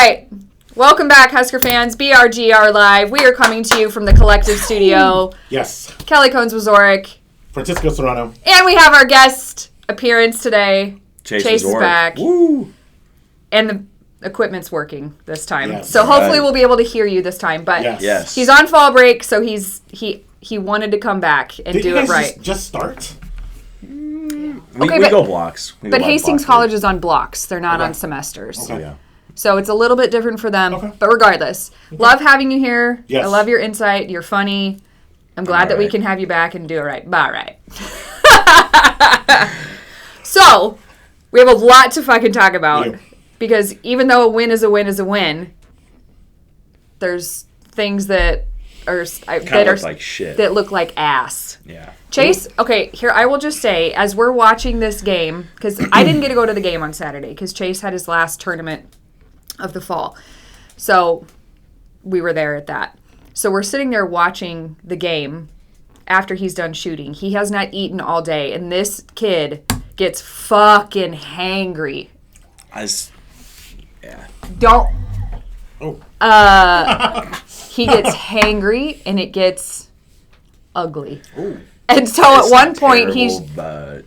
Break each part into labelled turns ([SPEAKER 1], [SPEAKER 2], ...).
[SPEAKER 1] right. Welcome back, Husker fans. BRGR Live. We are coming to you from the Collective Studio.
[SPEAKER 2] Yes.
[SPEAKER 1] Kelly Cones-Wazorek.
[SPEAKER 2] Francisco Serrano.
[SPEAKER 1] And we have our guest appearance today.
[SPEAKER 3] Chase
[SPEAKER 1] is back.
[SPEAKER 3] Woo!
[SPEAKER 1] And the equipment's working this time.
[SPEAKER 2] Yes.
[SPEAKER 1] So hopefully we'll be able to hear you this time. But
[SPEAKER 3] Yes.
[SPEAKER 1] he's on fall break, so he wanted to come back and do it right.
[SPEAKER 2] Just start?
[SPEAKER 3] We go blocks.
[SPEAKER 1] But Hastings College is on blocks. They're not on semesters.
[SPEAKER 2] Okay.
[SPEAKER 3] Yeah.
[SPEAKER 1] So it's a little bit different for them.
[SPEAKER 2] Okay.
[SPEAKER 1] But regardless, love having you here.
[SPEAKER 2] Yes.
[SPEAKER 1] I love your insight. You're funny. I'm glad that we
[SPEAKER 3] right.
[SPEAKER 1] can have you back and do it right. Bye, right. So, we have a lot to fucking talk about.
[SPEAKER 2] Yeah.
[SPEAKER 1] Because even though a win is a win is a win, there's things that are
[SPEAKER 3] Look like shit.
[SPEAKER 1] that look like ass.
[SPEAKER 3] Yeah.
[SPEAKER 1] Chase, okay, here, I will just say, as we're watching this game, because I didn't get to go to the game on Saturday, because Chase had his last tournament of the fall. So, we were there at that. So, we're sitting there watching the game after he's done shooting. He has not eaten all day, and this kid gets fucking hangry.
[SPEAKER 3] Yeah.
[SPEAKER 1] Don't...
[SPEAKER 2] Oh.
[SPEAKER 1] He gets hangry, and it gets ugly.
[SPEAKER 2] Ooh.
[SPEAKER 1] And so
[SPEAKER 3] It's
[SPEAKER 1] at one
[SPEAKER 3] not
[SPEAKER 1] point,
[SPEAKER 3] terrible,
[SPEAKER 1] he's...
[SPEAKER 3] But...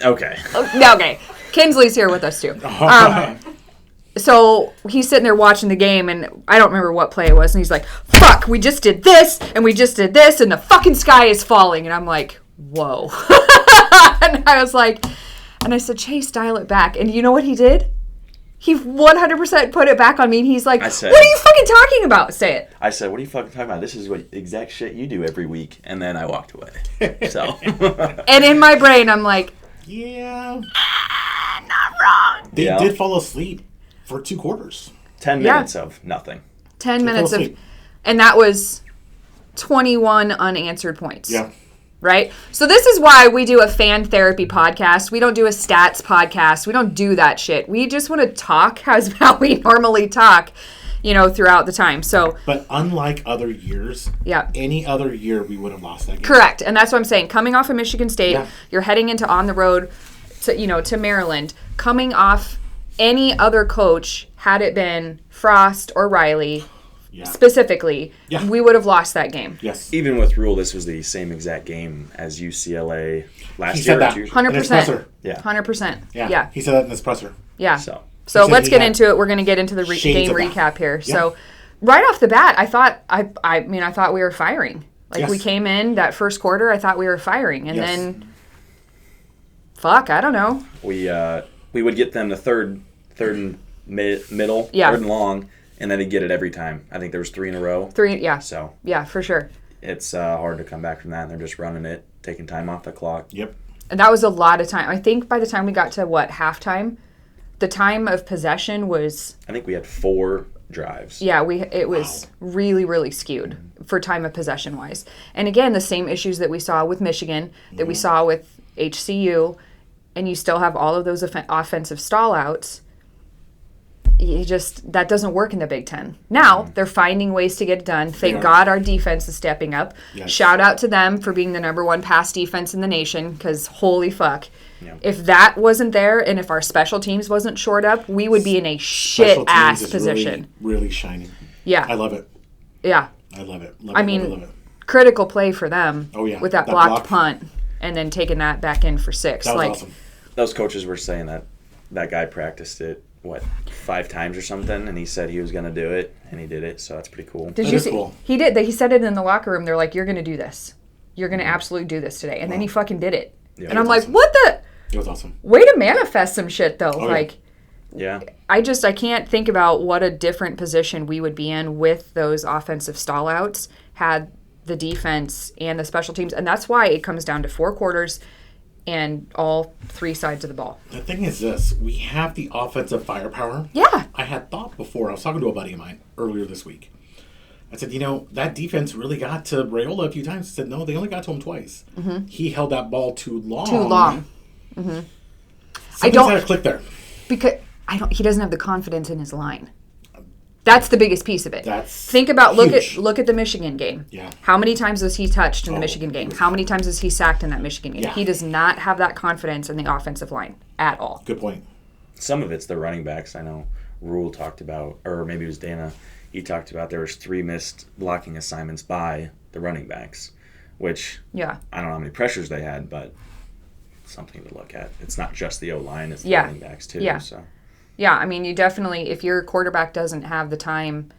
[SPEAKER 3] Okay.
[SPEAKER 1] Okay. Kinsley's here with us, too. So he's sitting there watching the game, and I don't remember what play it was, and he's like, fuck, we just did this, and we just did this, and the fucking sky is falling. And I'm like, whoa. And I was like, and I said, Chase, dial it back. And you know what he did? He 100% put it back on me, and he's like, what are you fucking talking about? Say it.
[SPEAKER 3] I said, what are you fucking talking about? This is what exact shit you do every week. And then I walked away. So.
[SPEAKER 1] And in my brain, I'm like,
[SPEAKER 2] Yeah.
[SPEAKER 1] not wrong.
[SPEAKER 2] They did fall asleep for 2 quarters.
[SPEAKER 3] 10 minutes of nothing.
[SPEAKER 1] 10 minutes of,
[SPEAKER 2] asleep.
[SPEAKER 1] and that was 21 unanswered points.
[SPEAKER 2] Yeah.
[SPEAKER 1] Right? So this is why we do a fan therapy podcast. We don't do a stats podcast. We don't do that shit. We just want to talk how we normally talk, throughout the time. So,
[SPEAKER 2] But unlike other years, any other year we would have lost that game.
[SPEAKER 1] Correct. And that's what I'm saying. Coming off of Michigan State,
[SPEAKER 2] Yeah.
[SPEAKER 1] you're heading into on the road to Maryland. Coming off any other coach, had it been Frost or Riley, specifically, we would have lost that game.
[SPEAKER 2] Yes.
[SPEAKER 3] Even with Rule, this was the same exact game as UCLA last
[SPEAKER 2] He
[SPEAKER 3] year.
[SPEAKER 2] said that.
[SPEAKER 1] 100%.
[SPEAKER 3] Yeah.
[SPEAKER 1] 100%.
[SPEAKER 2] Yeah. He said that in his presser.
[SPEAKER 1] Yeah.
[SPEAKER 3] So
[SPEAKER 1] let's get into it. We're going to get into the game recap here.
[SPEAKER 2] Yeah.
[SPEAKER 1] So right off the bat, I thought we were firing. We came in that first quarter, I thought we were firing. And then, I don't know.
[SPEAKER 3] We would get them the third and middle, third and long, and then they'd get it every time. I think there was 3 in a row.
[SPEAKER 1] 3, yeah.
[SPEAKER 3] So.
[SPEAKER 1] Yeah, for sure.
[SPEAKER 3] It's hard to come back from that, and they're just running it, taking time off the clock.
[SPEAKER 2] Yep.
[SPEAKER 1] And that was a lot of time. I think by the time we got to, halftime, the time of possession was...
[SPEAKER 3] I think we had 4 drives.
[SPEAKER 1] Yeah, it was really, really skewed for time of possession-wise. And again, the same issues that we saw with Michigan, that we saw with HCU, and you still have all of those offensive stall-outs. That doesn't work in the Big Ten. Now, they're finding ways to get it done. Thank God our defense is stepping up.
[SPEAKER 2] Yes.
[SPEAKER 1] Shout out to them for being the number 1 pass defense in the nation, because holy fuck.
[SPEAKER 3] Yeah.
[SPEAKER 1] If that wasn't there, and if our special teams wasn't shored up, we would be in a shit-ass position.
[SPEAKER 2] Really, really shining.
[SPEAKER 1] Yeah.
[SPEAKER 2] I love it.
[SPEAKER 1] Yeah.
[SPEAKER 2] I love it.
[SPEAKER 1] I mean, critical play for them with that blocked punt, and then taking that back in for 6.
[SPEAKER 2] That was awesome.
[SPEAKER 3] Those coaches were saying that guy practiced it, 5 times or something, and he said he was going to do it, and he did it, so that's pretty cool.
[SPEAKER 1] Did you see? Cool. He did. He said it in the locker room. They're like, you're going to do this. You're going to absolutely do this today. And then he fucking did it.
[SPEAKER 2] Yeah,
[SPEAKER 1] and I'm like, what the?
[SPEAKER 2] It was awesome.
[SPEAKER 1] Way to manifest some shit, though.
[SPEAKER 3] Yeah.
[SPEAKER 1] I can't think about what a different position we would be in with those offensive stallouts had the defense and the special teams. And that's why it comes down to 4 quarters and all 3 sides of the ball.
[SPEAKER 2] The thing is this. We have the offensive firepower.
[SPEAKER 1] Yeah.
[SPEAKER 2] I had thought before. I was talking to a buddy of mine earlier this week. I said, that defense really got to Raiola a few times. I said, no, they only got to him twice. Mm-hmm. He held that ball too long.
[SPEAKER 1] Mm-hmm.
[SPEAKER 2] I don't had to click there.
[SPEAKER 1] Because he doesn't have the confidence in his line. That's the biggest piece of it. Think about
[SPEAKER 2] huge.
[SPEAKER 1] look at the Michigan game.
[SPEAKER 2] Yeah.
[SPEAKER 1] How many times was he touched in the Michigan game? How many times was he sacked in that Michigan game?
[SPEAKER 2] Yeah.
[SPEAKER 1] He does not have that confidence in the offensive line at all.
[SPEAKER 2] Good point.
[SPEAKER 3] Some of it's the running backs. I know Rule talked about, or maybe it was Dana, he talked about there was 3 missed blocking assignments by the running backs, which I don't know how many pressures they had, but something to look at. It's not just the O-line, it's the running backs too.
[SPEAKER 1] Yeah.
[SPEAKER 3] So.
[SPEAKER 1] Yeah, I mean, you definitely, if your quarterback doesn't have the time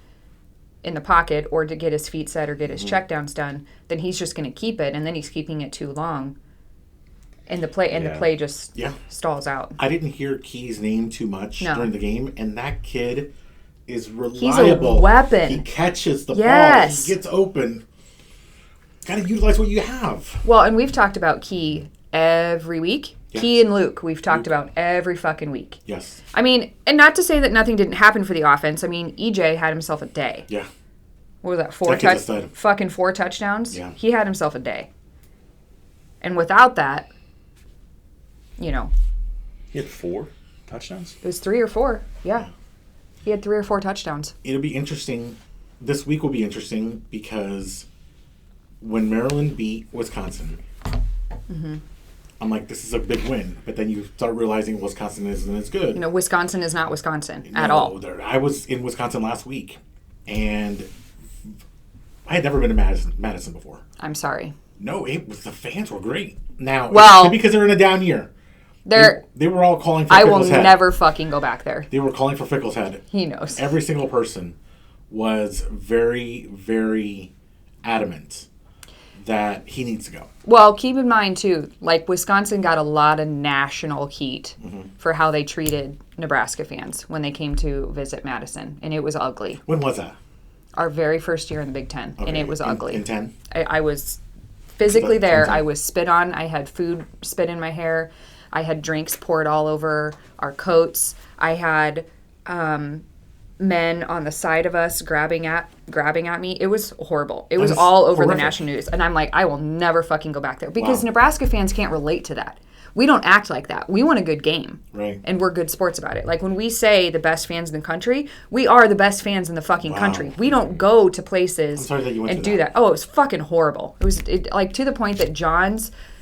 [SPEAKER 1] in the pocket or to get his feet set or get his checkdowns done, then he's just going to keep it, and then he's keeping it too long. And the play just stalls out. I
[SPEAKER 2] didn't hear Key's name too much during the game, and that kid is reliable.
[SPEAKER 1] He's a weapon.
[SPEAKER 2] He catches the ball. He gets open. Got to utilize what you have.
[SPEAKER 1] Well, and we've talked about Key every week. Yeah. Key and Luke, we've talked about every fucking week.
[SPEAKER 2] Yes.
[SPEAKER 1] I mean, and not to say that nothing didn't happen for the offense. I mean, EJ had himself a day.
[SPEAKER 2] Yeah.
[SPEAKER 1] What was that? 4 touchdowns?
[SPEAKER 2] Yeah.
[SPEAKER 1] He had himself a day. And without that, you know.
[SPEAKER 3] He had 4 touchdowns?
[SPEAKER 1] It was 3 or 4. Yeah. He had 3 or 4 touchdowns.
[SPEAKER 2] It'll be interesting. This week will be interesting because when Maryland beat Wisconsin, I'm like, this is a big win. But then you start realizing Wisconsin isn't as good.
[SPEAKER 1] You know, Wisconsin is not Wisconsin at all.
[SPEAKER 2] I was in Wisconsin last week, and I had never been to Madison before.
[SPEAKER 1] I'm sorry.
[SPEAKER 2] No, the fans were great. Now, because they're in a down year. They were all calling for Fickle's head.
[SPEAKER 1] I will never fucking go back there.
[SPEAKER 2] They were calling for Fickle's head.
[SPEAKER 1] He knows.
[SPEAKER 2] Every single person was very, very adamant that he needs to go.
[SPEAKER 1] Well, keep in mind, too, like Wisconsin got a lot of national heat for how they treated Nebraska fans when they came to visit Madison, and it was ugly.
[SPEAKER 2] When was that?
[SPEAKER 1] Our very first year in the Big Ten, and it was ugly.
[SPEAKER 2] In 10?
[SPEAKER 1] I was physically there. I was spit on. I had food spit in my hair. I had drinks poured all over our coats. I had men on the side of us grabbing at me. It was horrible. It was all over the national news. And I'm like, I will never fucking go back there. Because Nebraska fans can't relate to that. We don't act like that. We want a good game.
[SPEAKER 2] Right.
[SPEAKER 1] And we're good sports about it. Like when we say the best fans in the country, we are the best fans in the fucking country. We don't go to places and do that. Oh, it was fucking horrible. It was like to the point that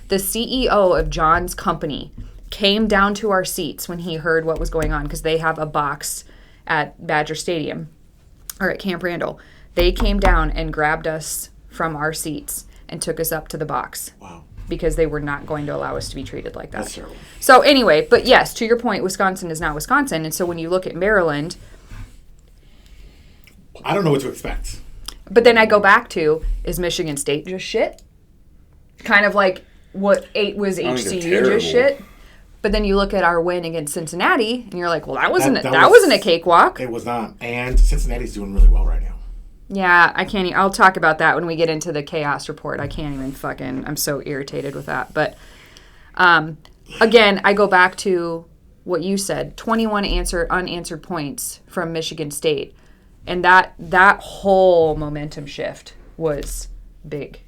[SPEAKER 1] the CEO of John's company came down to our seats when he heard what was going on because they have a box at Badger Stadium or at Camp Randall. They came down and grabbed us from our seats and took us up to the box.
[SPEAKER 2] Wow.
[SPEAKER 1] Because they were not going to allow us to be treated like that.
[SPEAKER 2] That's terrible.
[SPEAKER 1] So anyway, but yes, to your point, Wisconsin is not Wisconsin. And so when you look at Maryland,
[SPEAKER 2] I don't know what to expect.
[SPEAKER 1] But then I go back to, is Michigan State just shit? Kind of like what was HCU just shit? But then you look at our win against Cincinnati, and you're like, well, that wasn't a cakewalk.
[SPEAKER 2] It was not. And Cincinnati's doing really well right now.
[SPEAKER 1] Yeah, I can't. I'll talk about that when we get into the chaos report. I can't even fucking. I'm so irritated with that. But again, I go back to what you said: 21 unanswered points from Michigan State, and that whole momentum shift was big.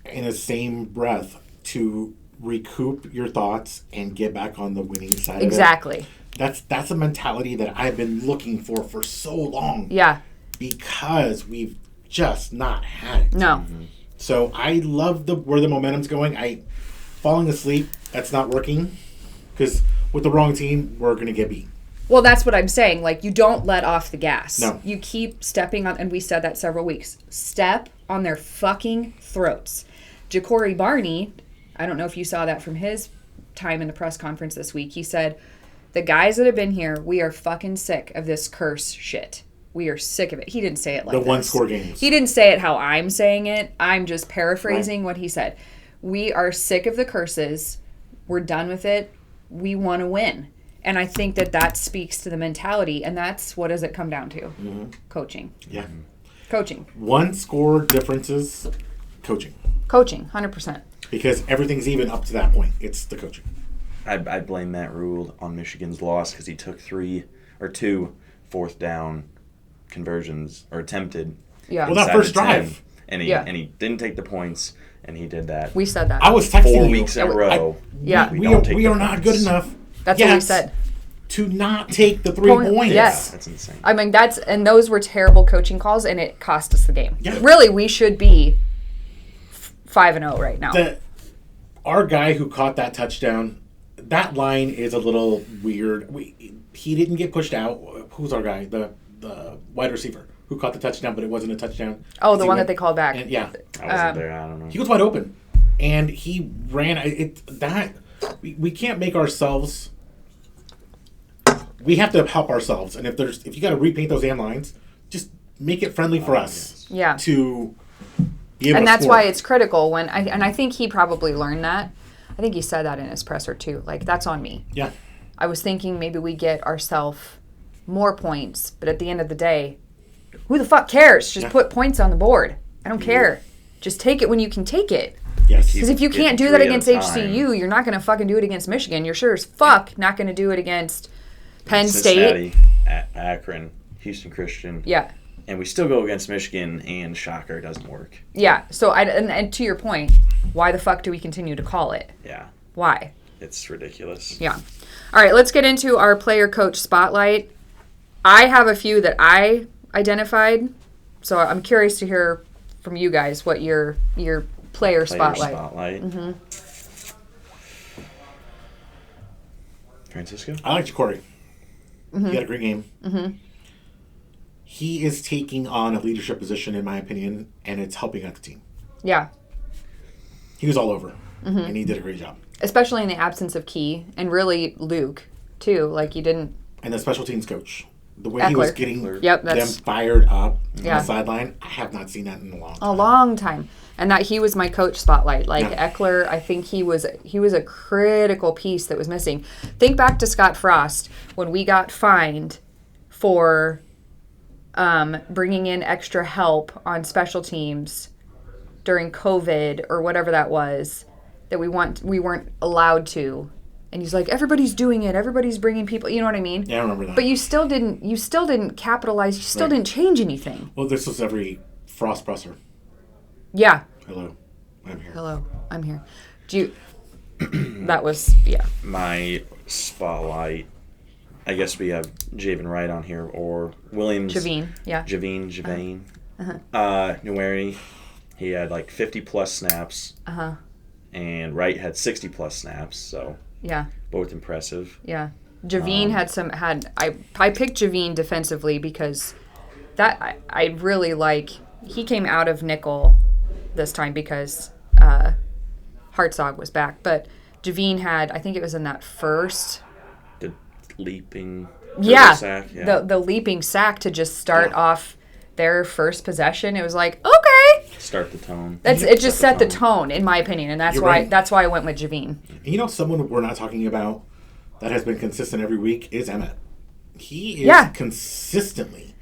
[SPEAKER 2] In the same breath, to recoup your thoughts and get back on the winning side.
[SPEAKER 1] Exactly.
[SPEAKER 2] Of it. That's a mentality that I've been looking for so long.
[SPEAKER 1] Yeah.
[SPEAKER 2] Because we've just not had it.
[SPEAKER 1] No.
[SPEAKER 2] So I love where the momentum's going. Falling asleep, that's not working. Because with the wrong team, we're going to get beat.
[SPEAKER 1] Well, that's what I'm saying. Like, you don't let off the gas.
[SPEAKER 2] No.
[SPEAKER 1] You keep stepping on, and we said that several weeks. Step on their fucking throats. Ja'Cory Barney, I don't know if you saw that from his time in the press conference this week. He said, the guys that have been here, we are fucking sick of this curse shit. We are sick of it. He didn't say it like
[SPEAKER 2] the one-score games.
[SPEAKER 1] He didn't say it how I'm saying it. I'm just paraphrasing what he said. We are sick of the curses. We're done with it. We want to win. And I think that speaks to the mentality, and that's what does it come down to? Mm-hmm. Coaching.
[SPEAKER 2] Yeah.
[SPEAKER 1] Coaching.
[SPEAKER 2] One-score differences, coaching.
[SPEAKER 1] Coaching, 100%.
[SPEAKER 2] Because everything's even up to that point. It's the coaching.
[SPEAKER 3] I blame Matt Rule on Michigan's loss because he took 2 fourth down conversions or attempted.
[SPEAKER 1] Yeah.
[SPEAKER 2] Well, that first drive.
[SPEAKER 3] And he didn't take the points, and he did that.
[SPEAKER 1] We said that.
[SPEAKER 2] I was texting
[SPEAKER 3] 4 weeks in a row.
[SPEAKER 2] We are not good enough.
[SPEAKER 1] That's what we said.
[SPEAKER 2] To not take the 3 points.
[SPEAKER 1] Yes.
[SPEAKER 3] That's insane.
[SPEAKER 1] I mean, and those were terrible coaching calls, and it cost us the game.
[SPEAKER 2] Yeah.
[SPEAKER 1] Really, we should be 5-0 right now.
[SPEAKER 2] Our guy who caught that touchdown, that line is a little weird. He didn't get pushed out. Who's our guy? The wide receiver who caught the touchdown, but it wasn't a touchdown.
[SPEAKER 1] Oh, the one that they called back.
[SPEAKER 2] And, yeah.
[SPEAKER 3] I wasn't there. I don't know.
[SPEAKER 2] He was wide open. And he ran. We can't make ourselves. We have to help ourselves. And if you got to repaint those end lines, just make it friendly for us.
[SPEAKER 1] Yeah.
[SPEAKER 2] To be able
[SPEAKER 1] and
[SPEAKER 2] to
[SPEAKER 1] that's
[SPEAKER 2] score.
[SPEAKER 1] why it's critical I think he probably learned that. I think he said that in his presser too. Like, that's on me.
[SPEAKER 2] Yeah.
[SPEAKER 1] I was thinking maybe we get ourselves more points, but at the end of the day, who the fuck cares? Just put points on the board. I don't care. Just take it when you can take it.
[SPEAKER 2] Yes.
[SPEAKER 1] Because if you can't do that against HCU, you're not going to fucking do it against Michigan. You're sure as fuck not going to do it against Penn
[SPEAKER 3] Cincinnati,
[SPEAKER 1] State.
[SPEAKER 3] Akron, Houston Christian.
[SPEAKER 1] Yeah.
[SPEAKER 3] And we still go against Michigan, and shocker, it doesn't work.
[SPEAKER 1] Yeah. So, and to your point, why the fuck do we continue to call it?
[SPEAKER 3] Yeah.
[SPEAKER 1] Why?
[SPEAKER 3] It's ridiculous.
[SPEAKER 1] Yeah. All right, let's get into our player coach spotlight. I have a few that I identified, so I'm curious to hear from you guys what your player spotlight.
[SPEAKER 3] Mm-hmm. Francisco?
[SPEAKER 2] I like Corey. He had a great game. Mm-hmm. He is taking on a leadership position, in my opinion, and it's helping out the team.
[SPEAKER 1] Yeah.
[SPEAKER 2] He was all over, and he did a great job.
[SPEAKER 1] Especially in the absence of Key, and really Luke, too. Like, you didn't...
[SPEAKER 2] And the special teams coach. The way
[SPEAKER 1] Eckler.
[SPEAKER 2] he was getting
[SPEAKER 1] Yep,
[SPEAKER 2] them fired up on
[SPEAKER 1] Yeah.
[SPEAKER 2] the sideline, I have not seen that in a long time.
[SPEAKER 1] A long time. And that he was my coach spotlight. Like,
[SPEAKER 2] Yeah.
[SPEAKER 1] Eckler, I think he was a critical piece that was missing. Think back to Scott Frost when we got fined for bringing in extra help on special teams during COVID or whatever that was, that we weren't allowed to. And he's like, everybody's doing it. Everybody's bringing people. You know what I mean?
[SPEAKER 2] Yeah, I remember that.
[SPEAKER 1] But you still didn't capitalize. You still didn't change anything.
[SPEAKER 2] Well, this was every Frost presser.
[SPEAKER 1] Yeah.
[SPEAKER 2] Hello, I'm here.
[SPEAKER 1] Hello, I'm here. Do you... that was, yeah.
[SPEAKER 3] My spotlight, I guess we have Javen Wright on here, or Williams.
[SPEAKER 1] Javine, yeah.
[SPEAKER 3] Javine. Newary, he had like 50-plus snaps. And Wright had 60-plus snaps, so...
[SPEAKER 1] Yeah.
[SPEAKER 3] Both impressive.
[SPEAKER 1] Yeah. Javine I picked Javine defensively because that I really like. He came out of nickel this time because Hartzog was back, but Javine had, I think it was in that first,
[SPEAKER 3] The leaping
[SPEAKER 1] sack.
[SPEAKER 3] Yeah.
[SPEAKER 1] The leaping sack to just start off their first possession. It was like, okay.
[SPEAKER 3] Start the tone.
[SPEAKER 1] It just set the tone, in my opinion, and that's why I went with Javine.
[SPEAKER 2] You know, someone we're not talking about that has been consistent every week is Emmett. He is consistently.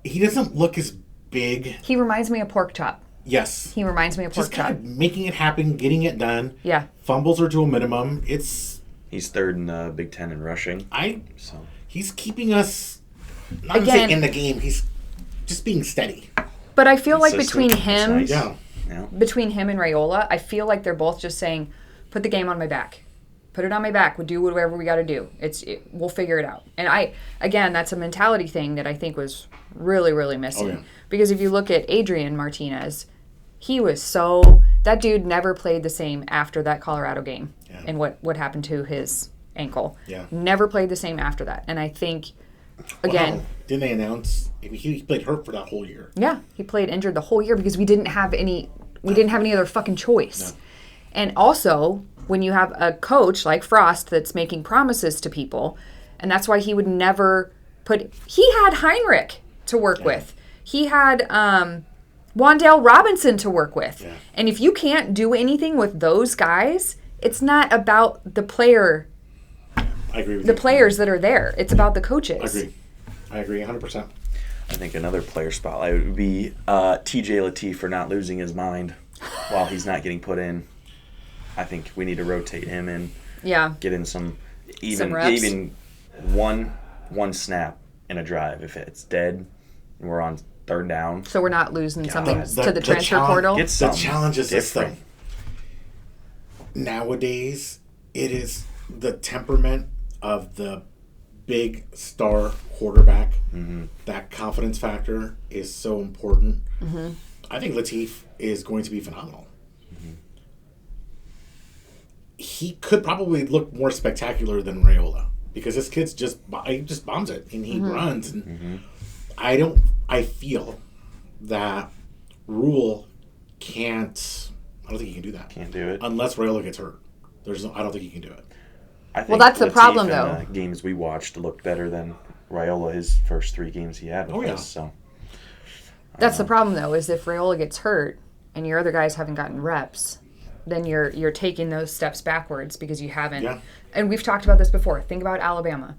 [SPEAKER 2] He doesn't look as big.
[SPEAKER 1] He reminds me of Pork Chop.
[SPEAKER 2] Yes.
[SPEAKER 1] He reminds me of Pork
[SPEAKER 2] Just
[SPEAKER 1] Chop.
[SPEAKER 2] kind of making it happen, getting it done.
[SPEAKER 1] Yeah.
[SPEAKER 2] Fumbles are to a minimum. He's
[SPEAKER 3] third in the Big Ten in rushing.
[SPEAKER 2] He's keeping us not to say in the game. He's just being steady.
[SPEAKER 1] But I feel like between him,
[SPEAKER 2] between
[SPEAKER 1] him and Raiola, I feel like they're both just saying, "Put the game on my back, put it on my back. We'll do whatever we got to do. We'll figure it out." And that's a mentality thing that I think was really, really missing.
[SPEAKER 2] Oh, yeah.
[SPEAKER 1] Because if you look at Adrian Martinez, that dude never played the same after that Colorado game and what happened to his ankle.
[SPEAKER 2] Yeah,
[SPEAKER 1] never played the same after that. And I think. Again,
[SPEAKER 2] didn't they announce he played hurt for that whole year?
[SPEAKER 1] Yeah, he played injured the whole year because we didn't have any other fucking choice. No. And also, when you have a coach like Frost that's making promises to people, and that's why he would never he had Heinrich to work with. He had Wan'Dale Robinson to work with. Yeah. And if you can't do anything with those guys, it's not about the player.
[SPEAKER 2] I agree with
[SPEAKER 1] the players that are there. It's about the coaches.
[SPEAKER 2] I agree 100%.
[SPEAKER 3] I think another player spotlight would be TJ Lateef for not losing his mind while he's not getting put in. I think we need to rotate him and get in some reps. Even one snap in a drive. If it's dead and we're on third down.
[SPEAKER 1] So we're not losing something to the transfer portal?
[SPEAKER 2] The challenge is this thing. Nowadays, it is the temperament of the big star quarterback. Mm-hmm. That confidence factor is so important. Mm-hmm. I think Lateef is going to be phenomenal. Mm-hmm. he could probably look more spectacular than Raiola because this kid's he just bombs it and he runs. And I feel that Rule can't. I don't think he can do that.
[SPEAKER 3] Can't do it
[SPEAKER 2] unless Raiola gets hurt. I don't think he can do it.
[SPEAKER 3] I think
[SPEAKER 1] well, that's the
[SPEAKER 3] Latif
[SPEAKER 1] problem,
[SPEAKER 3] in
[SPEAKER 1] though.
[SPEAKER 3] The games we watched looked better than Raiola his first 3 games he had with us. So
[SPEAKER 1] that's the problem, though, is if Raiola gets hurt and your other guys haven't gotten reps, then you're taking those steps backwards because you haven't.
[SPEAKER 2] Yeah.
[SPEAKER 1] And we've talked about this before. Think about Alabama.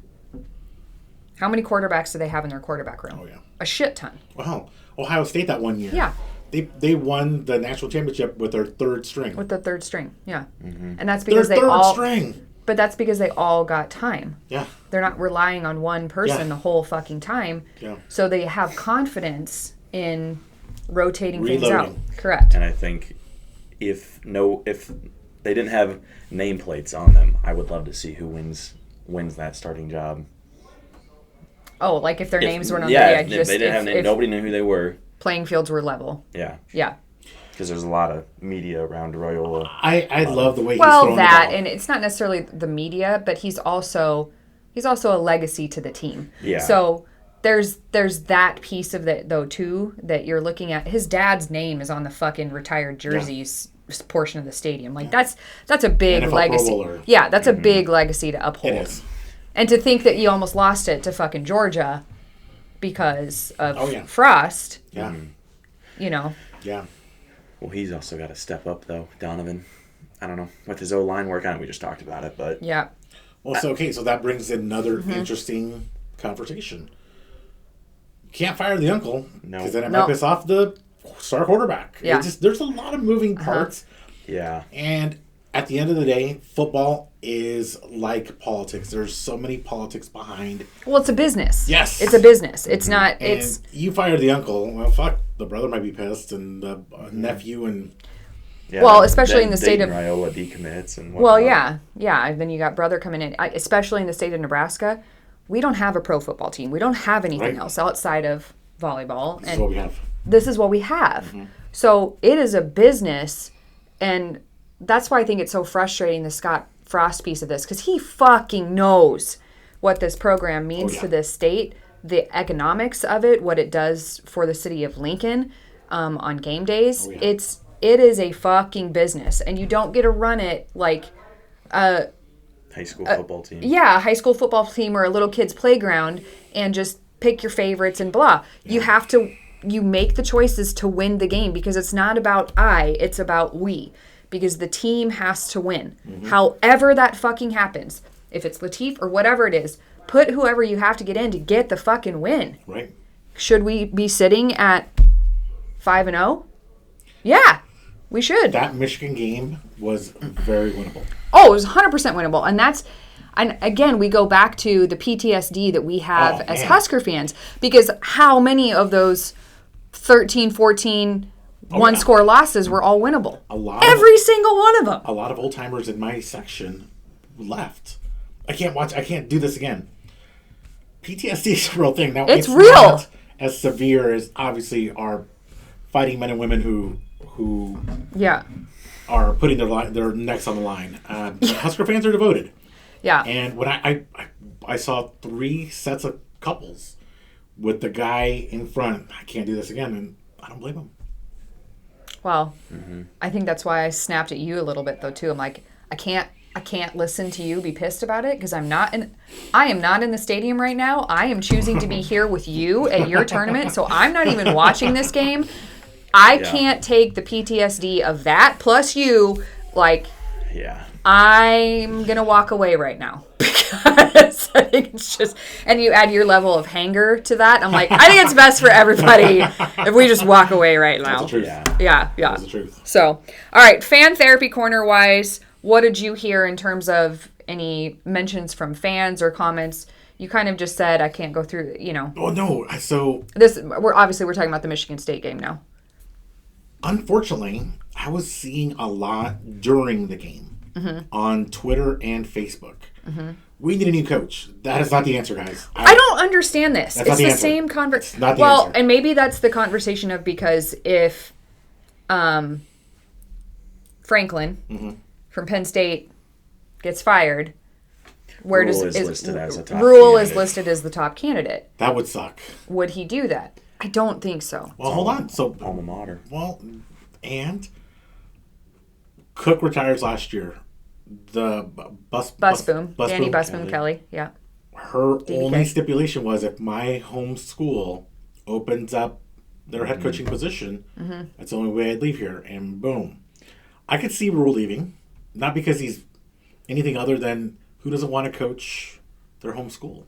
[SPEAKER 1] How many quarterbacks do they have in their quarterback room?
[SPEAKER 2] Oh yeah,
[SPEAKER 1] a shit ton.
[SPEAKER 2] Wow, Ohio State that one year.
[SPEAKER 1] Yeah.
[SPEAKER 2] They won the national championship with their third string.
[SPEAKER 1] With the third string, yeah.
[SPEAKER 3] Mm-hmm.
[SPEAKER 1] And that's because
[SPEAKER 2] their third string.
[SPEAKER 1] But that's because they all got time.
[SPEAKER 2] Yeah.
[SPEAKER 1] They're not relying on one person the whole fucking time.
[SPEAKER 2] Yeah.
[SPEAKER 1] So they have confidence in rotating things
[SPEAKER 2] Reloading.
[SPEAKER 1] out. Correct.
[SPEAKER 3] And I think if they didn't have nameplates on them, I would love to see who wins that starting job.
[SPEAKER 1] Oh, like if their names weren't on
[SPEAKER 3] yeah,
[SPEAKER 1] the
[SPEAKER 3] if they didn't have names, nobody knew who they were.
[SPEAKER 1] Playing fields were level.
[SPEAKER 3] Yeah.
[SPEAKER 1] Yeah.
[SPEAKER 3] Because there's a lot of media around Raiola.
[SPEAKER 2] I love the way he's throwing the ball.
[SPEAKER 1] And it's not necessarily the media, but he's also a legacy to the team.
[SPEAKER 3] Yeah.
[SPEAKER 1] So there's that piece of it though too that you're looking at. His dad's name is on the fucking retired jerseys portion of the stadium. Like that's a big
[SPEAKER 2] NFL
[SPEAKER 1] legacy. Yeah, that's a big legacy to uphold.
[SPEAKER 2] It is.
[SPEAKER 1] And to think that you almost lost it to fucking Georgia because of Frost.
[SPEAKER 2] Yeah.
[SPEAKER 1] You know.
[SPEAKER 2] Yeah.
[SPEAKER 3] Well, he's also got to step up, though, Donovan. I don't know. With his O-line work, we just talked about it, but...
[SPEAKER 1] Yeah.
[SPEAKER 2] Well, so that brings another interesting conversation. You can't fire the uncle, because then it might piss off the star quarterback.
[SPEAKER 1] Yeah.
[SPEAKER 2] There's a lot of moving parts.
[SPEAKER 3] Yeah.
[SPEAKER 2] And at the end of the day, football is like politics. There's so many politics behind.
[SPEAKER 1] Well, it's a business.
[SPEAKER 2] Yes.
[SPEAKER 1] It's a business. It's not...
[SPEAKER 2] And you fire the uncle, well, fuck, the brother might be pissed, and the nephew, and...
[SPEAKER 3] Yeah,
[SPEAKER 1] well, especially in the state of...
[SPEAKER 3] Raiola decommits and whatnot.
[SPEAKER 1] Well, yeah. Yeah, then you got brother coming in. Especially in the state of Nebraska, we don't have a pro football team. We don't have anything else outside of volleyball.
[SPEAKER 2] This is what we have.
[SPEAKER 1] This is what we have. So it is a business, and that's why I think it's so frustrating, the Scott Frost piece of this, because he fucking knows what this program means to this state, the economics of it, what it does for the city of Lincoln on game days. It is a fucking business, and you don't get to run it like a
[SPEAKER 3] high school football team.
[SPEAKER 1] Yeah, a high school football team or a little kid's playground and just pick your favorites and blah. Yeah. You make the choices to win the game because it's not about it's about we. Because the team has to win. However that fucking happens. If it's Latif or whatever it is, put whoever you have to get in to get the fucking win.
[SPEAKER 2] Right.
[SPEAKER 1] Should we be sitting at 5-0? Yeah, we should.
[SPEAKER 2] That Michigan game was very winnable.
[SPEAKER 1] Oh, it was 100% winnable. And again, we go back to the PTSD that we have as Husker fans. Because how many of those 13, 14... one-score losses were all winnable. Every single one of them.
[SPEAKER 2] A lot of old-timers in my section left. I can't do this again. PTSD is a real thing. Now, it's real. Not as severe as, obviously, our fighting men and women who are putting their necks on the line. Husker fans are devoted.
[SPEAKER 1] Yeah.
[SPEAKER 2] And when I saw 3 sets of couples with the guy in front, I can't do this again, and I don't blame them.
[SPEAKER 1] Well, I think that's why I snapped at you a little bit though too. I'm like, I can't listen to you be pissed about it because I am not in the stadium right now. I am choosing to be here with you at your tournament, so I'm not even watching this game. I can't take the PTSD of that plus you. Like, I'm gonna walk away right now because I think it's just, and you add your level of hanger to that. I'm like, I think it's best for everybody if we just walk away right now.
[SPEAKER 2] That's the truth.
[SPEAKER 1] Yeah.
[SPEAKER 2] That's the truth.
[SPEAKER 1] So, all right, fan therapy corner wise, what did you hear in terms of any mentions from fans or comments? You kind of just said I can't go through,
[SPEAKER 2] Oh no, so
[SPEAKER 1] we're talking about the Michigan State game now.
[SPEAKER 2] Unfortunately, I was seeing a lot during the game on Twitter and Facebook. We need a new coach. That is not the answer, guys.
[SPEAKER 1] I don't understand this. It's the same conversation. Well,
[SPEAKER 2] answer.
[SPEAKER 1] And maybe that's the conversation of because if Franklin from Penn State gets fired, where
[SPEAKER 3] Rule
[SPEAKER 1] is
[SPEAKER 3] listed as a top
[SPEAKER 1] Rule
[SPEAKER 3] candidate.
[SPEAKER 1] is listed as the top candidate.
[SPEAKER 2] That would suck.
[SPEAKER 1] Would he do that? I don't think so.
[SPEAKER 2] Well, hold on. So
[SPEAKER 3] alma mater.
[SPEAKER 2] Well, and Cook retires last year. The
[SPEAKER 1] Busboom. Danny Busboom Kelly. Yeah.
[SPEAKER 2] Her
[SPEAKER 1] DBK.
[SPEAKER 2] only stipulation was if my home school opens up their head coaching position, that's the only way I'd leave here. And boom. I could see Rule leaving. Not because he's anything other than who doesn't want to coach their home school.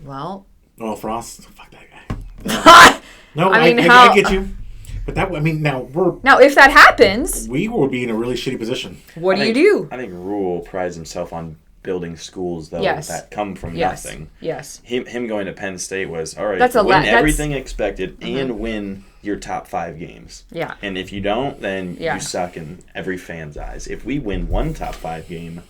[SPEAKER 1] Well.
[SPEAKER 2] Oh, Frost. Fuck that guy. No, I get you. But now
[SPEAKER 1] if that happens,
[SPEAKER 2] we will be in a really shitty position.
[SPEAKER 1] What do you do?
[SPEAKER 3] I think Rule prides himself on building schools though that come from nothing.
[SPEAKER 1] Yes.
[SPEAKER 3] Him going to Penn State was all right.
[SPEAKER 1] That's
[SPEAKER 3] win everything expected and win your top 5 games.
[SPEAKER 1] Yeah.
[SPEAKER 3] And if you don't, then you suck in every fan's eyes. If we win one top 5 game,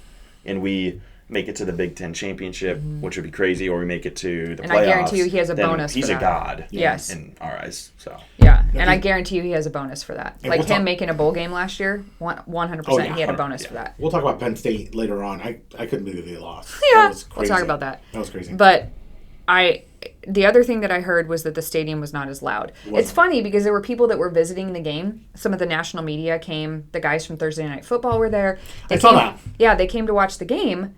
[SPEAKER 3] and we make it to the Big Ten championship, which would be crazy, or we make it to the playoffs,
[SPEAKER 1] I guarantee you he has a bonus.
[SPEAKER 3] He's
[SPEAKER 1] for that.
[SPEAKER 3] a god.
[SPEAKER 1] Yes.
[SPEAKER 3] In our eyes. So.
[SPEAKER 1] Yeah, and I guarantee you he has a bonus for that.
[SPEAKER 2] And
[SPEAKER 1] like him making a bowl game last year, 100%. He had a bonus for that.
[SPEAKER 2] We'll talk about Penn State later on. I couldn't believe they lost.
[SPEAKER 1] Yeah,
[SPEAKER 2] That was crazy.
[SPEAKER 1] we'll talk about that.
[SPEAKER 2] That was crazy.
[SPEAKER 1] But the other thing that I heard was that the stadium was not as loud. It's funny because there were people that were visiting the game. Some of the national media came. The guys from Thursday Night Football were there.
[SPEAKER 2] I saw that.
[SPEAKER 1] Yeah, they came to watch the game,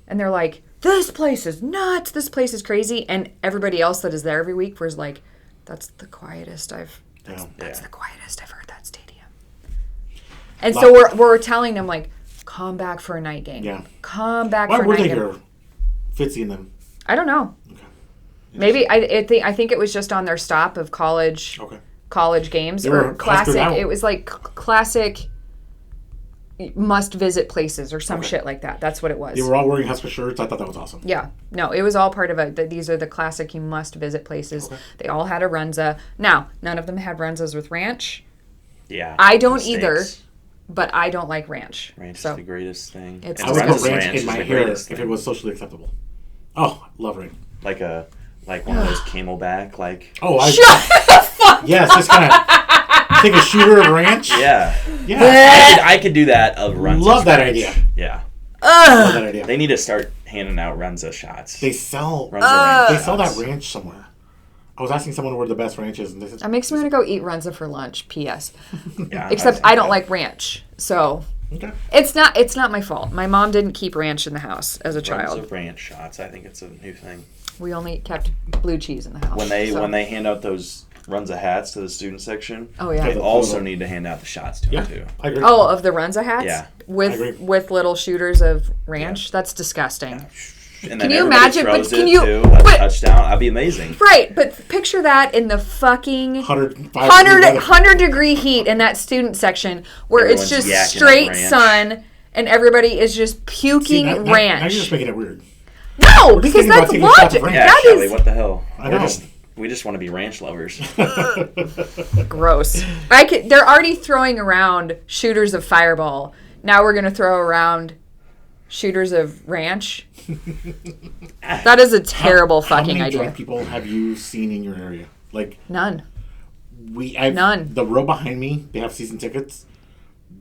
[SPEAKER 1] and they're like, "This place is nuts. This place is crazy." And everybody else that is there every week was like, "That's the quietest That's the quietest I've heard that stadium." And so we're telling them like, "Come back for a night game.
[SPEAKER 2] Yeah.
[SPEAKER 1] Come back
[SPEAKER 2] Why
[SPEAKER 1] for a
[SPEAKER 2] were
[SPEAKER 1] night
[SPEAKER 2] they
[SPEAKER 1] game."
[SPEAKER 2] here? Fitzy and them.
[SPEAKER 1] I don't know.
[SPEAKER 2] Okay.
[SPEAKER 1] Maybe I think it was just on their stop of college games or classic. It was like classic must visit places or some shit like that. That's what it was.
[SPEAKER 2] They were all wearing Husker shirts. I thought that was awesome.
[SPEAKER 1] Yeah. No, it was all part of these are the classic you must visit places. Okay. They all had a runza. Now, none of them had runzas with ranch.
[SPEAKER 3] Yeah.
[SPEAKER 1] I don't either, but I don't like ranch.
[SPEAKER 3] Ranch is the greatest thing.
[SPEAKER 2] I would put ranch in my hair if it was socially acceptable. Oh, love ranch.
[SPEAKER 3] Like one of those Camelback, like...
[SPEAKER 2] Oh,
[SPEAKER 1] Shut the fuck
[SPEAKER 2] Yes, just kind of take a shooter of ranch.
[SPEAKER 3] Yeah.
[SPEAKER 2] Yeah.
[SPEAKER 3] I could do that of Runza.
[SPEAKER 2] Love that idea.
[SPEAKER 3] Yeah.
[SPEAKER 2] Love that idea.
[SPEAKER 3] They need to start handing out Runza shots.
[SPEAKER 2] They sell
[SPEAKER 3] Runza ranch
[SPEAKER 2] They sell that
[SPEAKER 3] shots.
[SPEAKER 2] ranch somewhere. I was asking someone where the best ranch is, and they said...
[SPEAKER 1] That makes me want to go eat runza for lunch, P.S.
[SPEAKER 3] Yeah,
[SPEAKER 1] Except I don't like ranch, so...
[SPEAKER 2] Okay.
[SPEAKER 1] It's not my fault. My mom didn't keep ranch in the house as a child.
[SPEAKER 3] Runza ranch shots, I think it's a new thing.
[SPEAKER 1] We only kept blue cheese in the house.
[SPEAKER 3] When they hand out those Runza hats to the student section,
[SPEAKER 1] yeah.
[SPEAKER 3] they also need to hand out the shots to them too.
[SPEAKER 2] I agree.
[SPEAKER 1] Oh, of the Runza hats?
[SPEAKER 3] Yeah.
[SPEAKER 1] With little shooters of ranch? Yeah. That's disgusting.
[SPEAKER 3] Yeah. And
[SPEAKER 1] can you imagine?
[SPEAKER 3] But can you touchdown? That'd be amazing.
[SPEAKER 1] Right, but picture that in the fucking
[SPEAKER 2] 100
[SPEAKER 1] degree heat in that student section where
[SPEAKER 3] Everyone's
[SPEAKER 1] it's just straight sun and everybody is just puking ranch.
[SPEAKER 2] Now you're just making it weird.
[SPEAKER 1] No, because that's logic.
[SPEAKER 3] Yeah,
[SPEAKER 1] that
[SPEAKER 3] Kelly,
[SPEAKER 1] is
[SPEAKER 3] what the hell?
[SPEAKER 2] I
[SPEAKER 3] We just want to be ranch lovers.
[SPEAKER 1] Gross. They're already throwing around shooters of Fireball. Now we're gonna throw around shooters of ranch. That is a terrible fucking idea.
[SPEAKER 2] How many drunk people have you seen in your area? Like
[SPEAKER 1] none.
[SPEAKER 2] None. The row behind me, they have season tickets.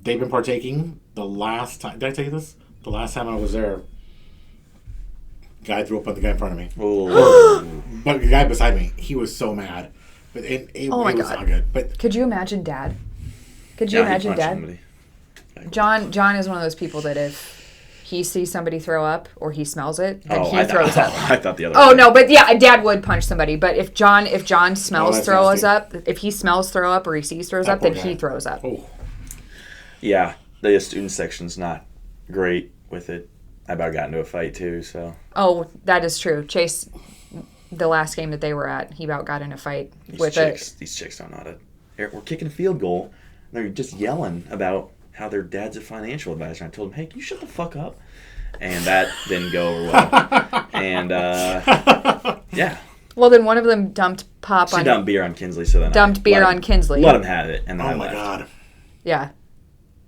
[SPEAKER 2] They've been partaking. The last time, did I tell you this? The last time I was there, guy threw up on the guy in front of me. But the guy beside me, he was so mad. But it was not good. But
[SPEAKER 1] could you imagine Dad? Could you imagine Dad? Somebody. John is one of those people that if he sees somebody throw up or he smells it, then he throws up.
[SPEAKER 3] I thought the other.
[SPEAKER 1] Oh no, but yeah, Dad would punch somebody. But if John smells throws up, if he smells throw up or he sees throws up, then he throws up.
[SPEAKER 2] Oh.
[SPEAKER 3] Yeah, the student section's not great with it. I about got into a fight too. So.
[SPEAKER 1] Oh, that is true. Chase, the last game that they were at, he about got in a fight with
[SPEAKER 3] These chicks don't know how to. We're kicking a field goal. And they're just yelling about how their dad's a financial advisor. And I told him, hey, can you shut the fuck up? And that didn't go over well. And, yeah.
[SPEAKER 1] Well, then one of them dumped pop
[SPEAKER 3] She dumped beer on Kinsley. So then
[SPEAKER 1] dumped beer on Kinsley.
[SPEAKER 3] Let him have it. And then
[SPEAKER 2] oh, my God.
[SPEAKER 1] Yeah.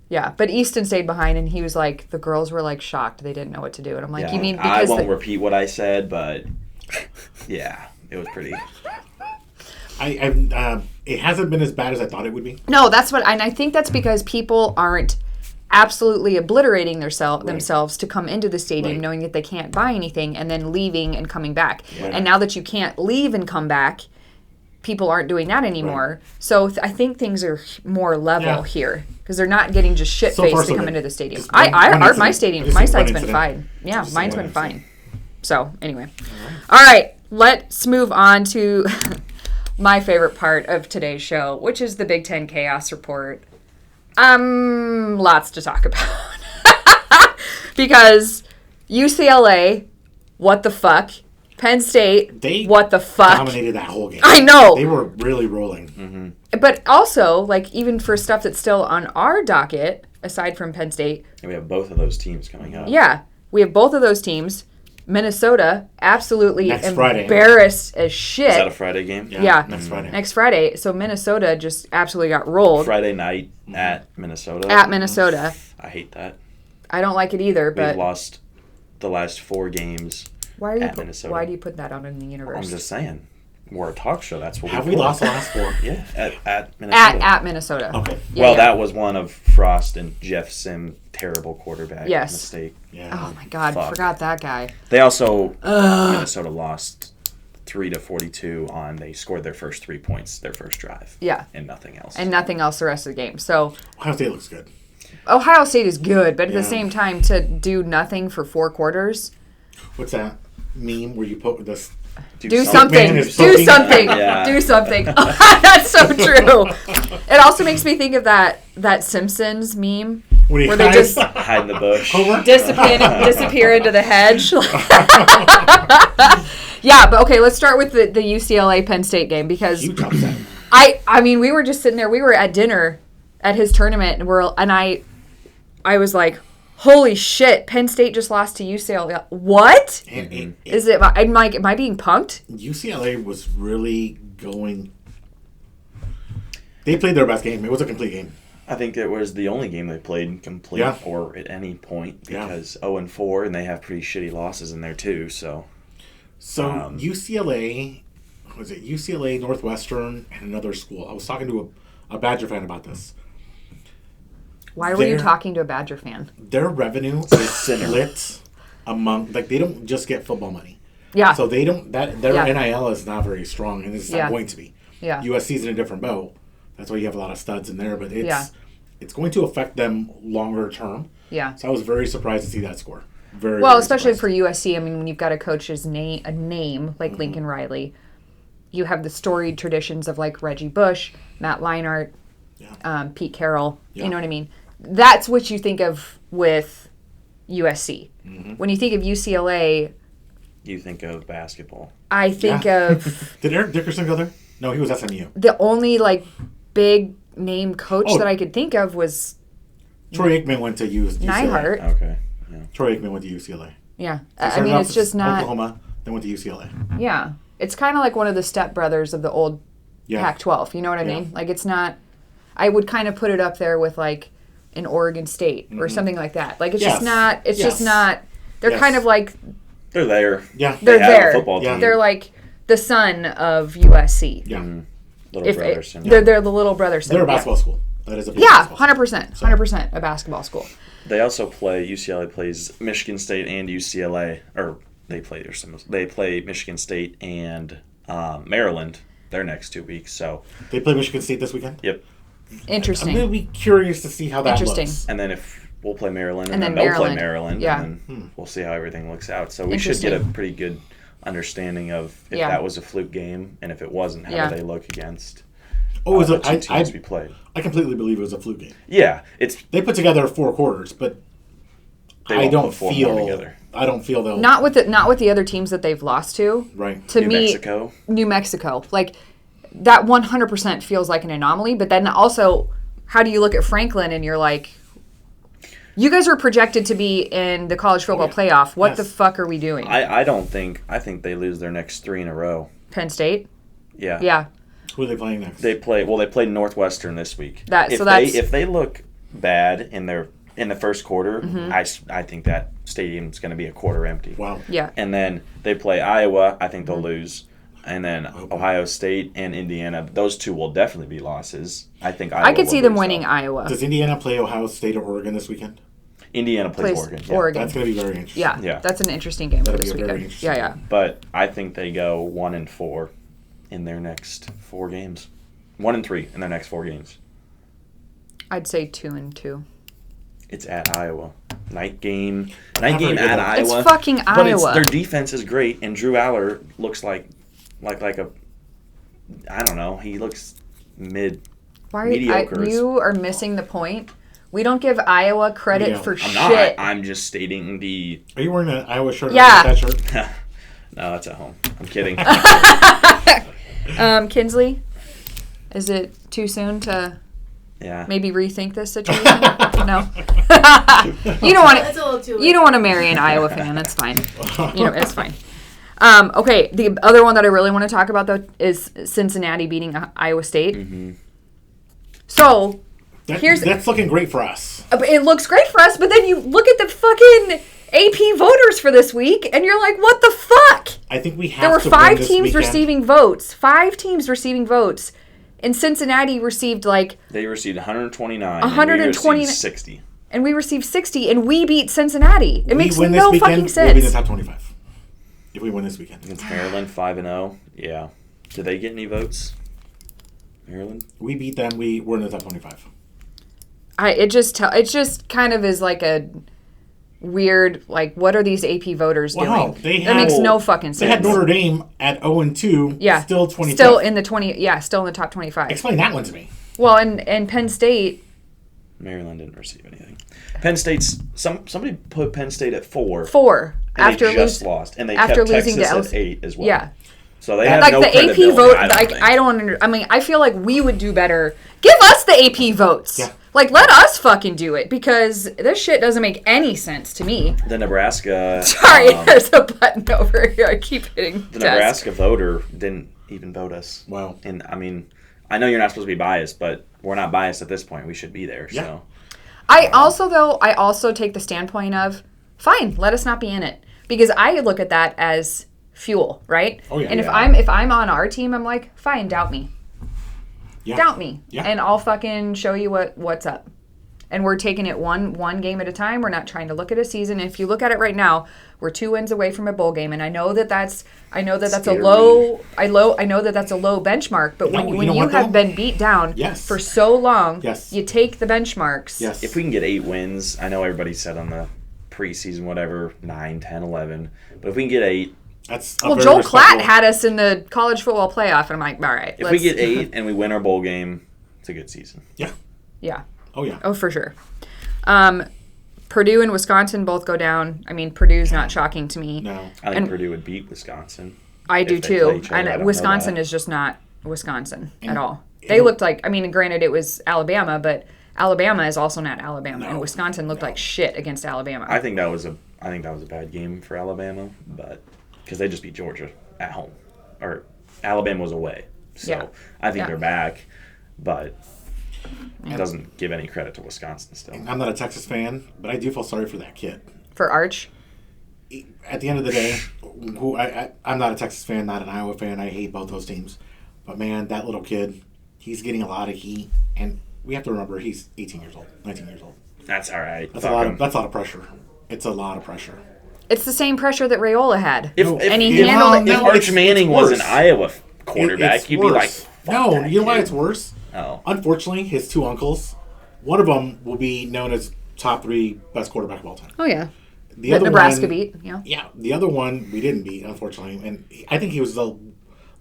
[SPEAKER 1] Yeah. But Easton stayed behind, and he was like, the girls were, like, shocked. They didn't know what to do. And I'm like, you mean because...
[SPEAKER 3] I won't repeat what I said, but, yeah, it was pretty...
[SPEAKER 2] It hasn't been as bad as I thought it would be.
[SPEAKER 1] No, that's what... And I think that's because people aren't absolutely obliterating themselves to come into the stadium knowing that they can't buy anything and then leaving and coming back. Yeah. And now that you can't leave and come back, people aren't doing that anymore. Right. So I think things are more level here because they're not getting just shit-faced to come into the stadium. My side's been fine. Yeah, mine's been fine. So, anyway. All right, let's move on to my favorite part of today's show, which is the Big Ten Chaos Report. Lots to talk about. Because UCLA, what the fuck? Penn State, what the fuck?
[SPEAKER 2] Dominated that whole game.
[SPEAKER 1] I know.
[SPEAKER 2] They were really rolling. Mm-hmm.
[SPEAKER 1] But also, like, even for stuff that's still on our docket, aside from Penn State.
[SPEAKER 3] And we have both of those teams coming up.
[SPEAKER 1] Yeah, we have both of those teams. Minnesota, absolutely embarrassed as shit.
[SPEAKER 3] Is that a Friday game?
[SPEAKER 1] Yeah.
[SPEAKER 2] Next Friday.
[SPEAKER 1] So Minnesota just absolutely got rolled.
[SPEAKER 3] Friday night at Minnesota.
[SPEAKER 1] At Minnesota.
[SPEAKER 3] I hate that.
[SPEAKER 1] I don't like it either, but...
[SPEAKER 3] We've lost the last 4 games at Minnesota.
[SPEAKER 1] Why do you put that out in the universe?
[SPEAKER 3] I'm just saying. We're a talk show. That's what
[SPEAKER 2] Have we lost the last 4?
[SPEAKER 3] Yeah, at Minnesota.
[SPEAKER 1] At Minnesota.
[SPEAKER 2] Okay.
[SPEAKER 3] Yeah, that was one of Frost and Jeff Sim terrible quarterback mistake.
[SPEAKER 1] Yeah. Oh my God, forgot that guy.
[SPEAKER 3] They also Minnesota lost 3-42 on they scored their first 3 points their first drive.
[SPEAKER 1] Yeah.
[SPEAKER 3] And nothing else.
[SPEAKER 1] And nothing else the rest of the game. So
[SPEAKER 2] Ohio State looks good.
[SPEAKER 1] Ohio State is good, but at the same time to do nothing for 4 quarters.
[SPEAKER 2] What's that meme where you put this?
[SPEAKER 1] Do something. Do something.
[SPEAKER 3] Yeah.
[SPEAKER 1] Do something. That's so true. It also makes me think of that Simpsons meme where they just
[SPEAKER 3] hide in the bush,
[SPEAKER 1] disappear into the hedge. Yeah, but okay, let's start with the UCLA Penn State game because I mean we were just sitting there. We were at dinner at his tournament and I was like, holy shit, Penn State just lost to UCLA. What? Is it? Am I being punked?
[SPEAKER 2] UCLA was really going... They played their best game. It was a complete game.
[SPEAKER 3] I think it was the only game they played complete or at any point because 0-4 and they have pretty shitty losses in there too. So
[SPEAKER 2] UCLA, was it UCLA, Northwestern, and another school? I was talking to a Badger fan about this.
[SPEAKER 1] Why were you talking to a Badger fan?
[SPEAKER 2] Their revenue is split among, like, they don't just get football money.
[SPEAKER 1] Yeah.
[SPEAKER 2] So they don't, their NIL is not very strong, and it's not going to be.
[SPEAKER 1] Yeah.
[SPEAKER 2] USC's in a different boat. That's why you have a lot of studs in there, but it's going to affect them longer term.
[SPEAKER 1] Yeah.
[SPEAKER 2] So I was very surprised to see that score. Very
[SPEAKER 1] especially for USC. I mean, when you've got a coach's name like Lincoln Riley, you have the storied traditions of like Reggie Bush, Matt Leinart, Pete Carroll. Yeah. You know what I mean? That's what you think of with USC. Mm-hmm. When you think of UCLA,
[SPEAKER 3] you think of basketball.
[SPEAKER 1] I think of...
[SPEAKER 2] Did Eric Dickerson go there? No, he was SMU.
[SPEAKER 1] The only like big name coach that I could think of was...
[SPEAKER 2] Troy Aikman went to UCLA.
[SPEAKER 1] Neihart.
[SPEAKER 3] Okay. Yeah.
[SPEAKER 2] Troy Aikman went to UCLA.
[SPEAKER 1] Yeah. I mean, it's just not...
[SPEAKER 2] Oklahoma, then went to UCLA.
[SPEAKER 1] Yeah. It's kind of like one of the stepbrothers of the old Pac-12. You know what I mean? Like, it's not... I would kind of put it up there with like an Oregon State or something like that. Like, it's just not... It's just not... They're kind of like...
[SPEAKER 3] They're there.
[SPEAKER 2] Yeah.
[SPEAKER 1] They're there.
[SPEAKER 3] A football team.
[SPEAKER 1] They're like the son of USC.
[SPEAKER 2] Yeah.
[SPEAKER 3] Mm-hmm. Little brother syndrome.
[SPEAKER 1] They're the little brother syndrome.
[SPEAKER 2] They're a basketball school. That is a
[SPEAKER 1] basketball 100%. 100% a basketball school.
[SPEAKER 3] They also play... UCLA plays Michigan State and UCLA. Or they play Michigan State and Maryland their next 2 weeks. So
[SPEAKER 2] they play Michigan State this weekend?
[SPEAKER 3] Yep.
[SPEAKER 1] Interesting.
[SPEAKER 2] I'm going to be curious to see how that looks.
[SPEAKER 3] And then if we'll play Maryland, and then they'll play Maryland, and then we'll see how everything looks out. So we should get a pretty good understanding of if that was a fluke game, and if it wasn't, how do they look against the two teams we played.
[SPEAKER 2] I completely believe it was a fluke game.
[SPEAKER 3] Yeah.
[SPEAKER 2] They put together 4 quarters, but I don't feel they'll...
[SPEAKER 1] Not with the other teams that they've lost to.
[SPEAKER 2] Right.
[SPEAKER 1] To me, New Mexico. Like, that 100% feels like an anomaly, but then also, how do you look at Franklin and you're like... You guys are projected to be in the college football playoff. What the fuck are we doing?
[SPEAKER 3] I think they lose their next 3 in a row.
[SPEAKER 1] Penn State?
[SPEAKER 3] Yeah.
[SPEAKER 1] Yeah.
[SPEAKER 2] Who are they playing next?
[SPEAKER 3] They play Northwestern this week. If they look bad in the first quarter, I think that stadium's going to be a quarter empty.
[SPEAKER 2] Wow.
[SPEAKER 1] Yeah.
[SPEAKER 3] And then they play Iowa. I think they'll lose. And then Ohio State and Indiana, those two will definitely be losses. I think
[SPEAKER 1] I could see them winning Iowa.
[SPEAKER 2] Does Indiana play Ohio State or Oregon this weekend?
[SPEAKER 3] Indiana plays Oregon.
[SPEAKER 1] Yeah. Oregon.
[SPEAKER 2] That's going to be very interesting.
[SPEAKER 1] Yeah, that's an interesting game for this weekend. Yeah.
[SPEAKER 3] But I think they go 1-4 in their next 4 games. 1-3 in their next 4 games.
[SPEAKER 1] I'd say 2-2.
[SPEAKER 3] It's at Iowa. Night game at Iowa.
[SPEAKER 1] It's fucking Iowa.
[SPEAKER 3] Their defense is great, and Drew Aller looks like a, I don't know, he looks mediocre.
[SPEAKER 1] You are missing the point. We don't give Iowa credit for shit.
[SPEAKER 3] Not. I'm just stating the...
[SPEAKER 2] Are you wearing an Iowa shirt?
[SPEAKER 1] Yeah.
[SPEAKER 2] That shirt?
[SPEAKER 3] No, that's at home. I'm kidding.
[SPEAKER 1] Kinsley, is it too soon to...
[SPEAKER 3] Yeah.
[SPEAKER 1] Maybe rethink this situation? No. You don't want to.
[SPEAKER 4] That's a little too late.
[SPEAKER 1] You don't want to marry an Iowa fan. That's fine. It's fine. Okay. The other one that I really want to talk about though is Cincinnati beating Iowa State.
[SPEAKER 3] Mm-hmm.
[SPEAKER 1] So
[SPEAKER 2] that's looking great for us.
[SPEAKER 1] It looks great for us, but then you look at the fucking AP voters for this week, and you're like, what the fuck?
[SPEAKER 2] I think we have.
[SPEAKER 1] There were
[SPEAKER 2] to
[SPEAKER 1] 5
[SPEAKER 2] win this
[SPEAKER 1] teams
[SPEAKER 2] weekend.
[SPEAKER 1] receiving votes. 5 teams receiving votes. And Cincinnati received
[SPEAKER 3] They received 129.
[SPEAKER 1] 120.
[SPEAKER 3] And we received 60.
[SPEAKER 1] And we received 60, and we beat Cincinnati. It makes no fucking sense.
[SPEAKER 2] We'll be in the top 25 if we win this weekend.
[SPEAKER 3] Against Maryland, 5-0. Yeah. Did they get any votes? Maryland?
[SPEAKER 2] We beat them. We're in the top 25.
[SPEAKER 1] It just kind of is like a weird, like, what are these AP voters doing? That makes no fucking sense.
[SPEAKER 2] They had Notre Dame at 0-2.
[SPEAKER 1] Yeah.
[SPEAKER 2] Still 25.
[SPEAKER 1] Still in the 20. Yeah, still in the top 25.
[SPEAKER 2] Explain that one to me.
[SPEAKER 1] Well, and Penn State.
[SPEAKER 3] Maryland didn't receive anything. Penn State's somebody put Penn State at 4.
[SPEAKER 1] 4
[SPEAKER 3] and
[SPEAKER 1] after
[SPEAKER 3] they just lost, and they
[SPEAKER 1] after
[SPEAKER 3] kept
[SPEAKER 1] losing
[SPEAKER 3] Texas
[SPEAKER 1] to
[SPEAKER 3] at 8 as well.
[SPEAKER 1] Yeah.
[SPEAKER 3] So they have
[SPEAKER 1] like
[SPEAKER 3] no
[SPEAKER 1] the
[SPEAKER 3] credibility.
[SPEAKER 1] AP vote. I mean, I feel like we would do better. Give us the AP votes.
[SPEAKER 2] Yeah.
[SPEAKER 1] Like, let us fucking do it, because this shit doesn't make any sense to me.
[SPEAKER 3] The Nebraska...
[SPEAKER 1] Sorry, there's a button over here. I keep hitting
[SPEAKER 3] the Nebraska voter didn't even vote us.
[SPEAKER 2] Wow.
[SPEAKER 3] And, I mean, I know you're not supposed to be biased, but we're not biased at this point. We should be there,
[SPEAKER 2] yeah.
[SPEAKER 3] So...
[SPEAKER 1] I also take the standpoint of, fine, let us not be in it. Because I look at that as fuel, right?
[SPEAKER 2] Oh, yeah.
[SPEAKER 1] And if I'm on our team, I'm like, fine, doubt me.
[SPEAKER 2] Yeah.
[SPEAKER 1] Doubt me.
[SPEAKER 2] Yeah.
[SPEAKER 1] And I'll fucking show you what's up. And we're taking it one game at a time. We're not trying to look at a season. If you look at it right now, we're 2 wins away from a bowl game, and I know that that's a low benchmark. But when you have been beat down for so long, you take the benchmarks.
[SPEAKER 2] Yes.
[SPEAKER 3] If we can get 8 wins, I know everybody said on the preseason whatever 9, 10, 11, but if we can get 8.
[SPEAKER 1] Joel Klatt had us in the college football playoff, and I'm like, all right.
[SPEAKER 3] If we get 8 and we win our bowl game, it's a good season.
[SPEAKER 2] Yeah.
[SPEAKER 1] Yeah.
[SPEAKER 2] Oh, yeah.
[SPEAKER 1] Oh, for sure. Purdue and Wisconsin both go down. I mean, Purdue's not shocking to me.
[SPEAKER 2] No.
[SPEAKER 3] I think Purdue would beat Wisconsin.
[SPEAKER 1] I do too. And Wisconsin is just not Wisconsin at all. They looked like, I mean, granted it was Alabama, but Alabama is also not Alabama. And Wisconsin looked like shit against Alabama.
[SPEAKER 3] I think that was a bad game for Alabama, but because they just beat Georgia at home. Or Alabama was away. So I think they're back, but it doesn't give any credit to Wisconsin still.
[SPEAKER 2] I'm not a Texas fan, but I do feel sorry for that kid.
[SPEAKER 1] For Arch?
[SPEAKER 2] At the end of the day, I'm not a Texas fan, not an Iowa fan. I hate both those teams. But, man, that little kid, he's getting a lot of heat. And we have to remember he's 18 years old, 19 years old.
[SPEAKER 3] That's all right.
[SPEAKER 2] That's a lot of pressure. It's a lot of pressure.
[SPEAKER 1] It's the same pressure that Raiola had.
[SPEAKER 3] If Arch Manning was an Iowa quarterback, you'd be like,
[SPEAKER 2] no, you know why it's worse?
[SPEAKER 3] Oh.
[SPEAKER 2] Unfortunately, his 2 uncles, one of them will be known as top 3 best quarterback of all time.
[SPEAKER 1] Oh, yeah.
[SPEAKER 2] The other
[SPEAKER 1] Nebraska beat, yeah.
[SPEAKER 2] Yeah, the other one we didn't beat, unfortunately. And I think he was the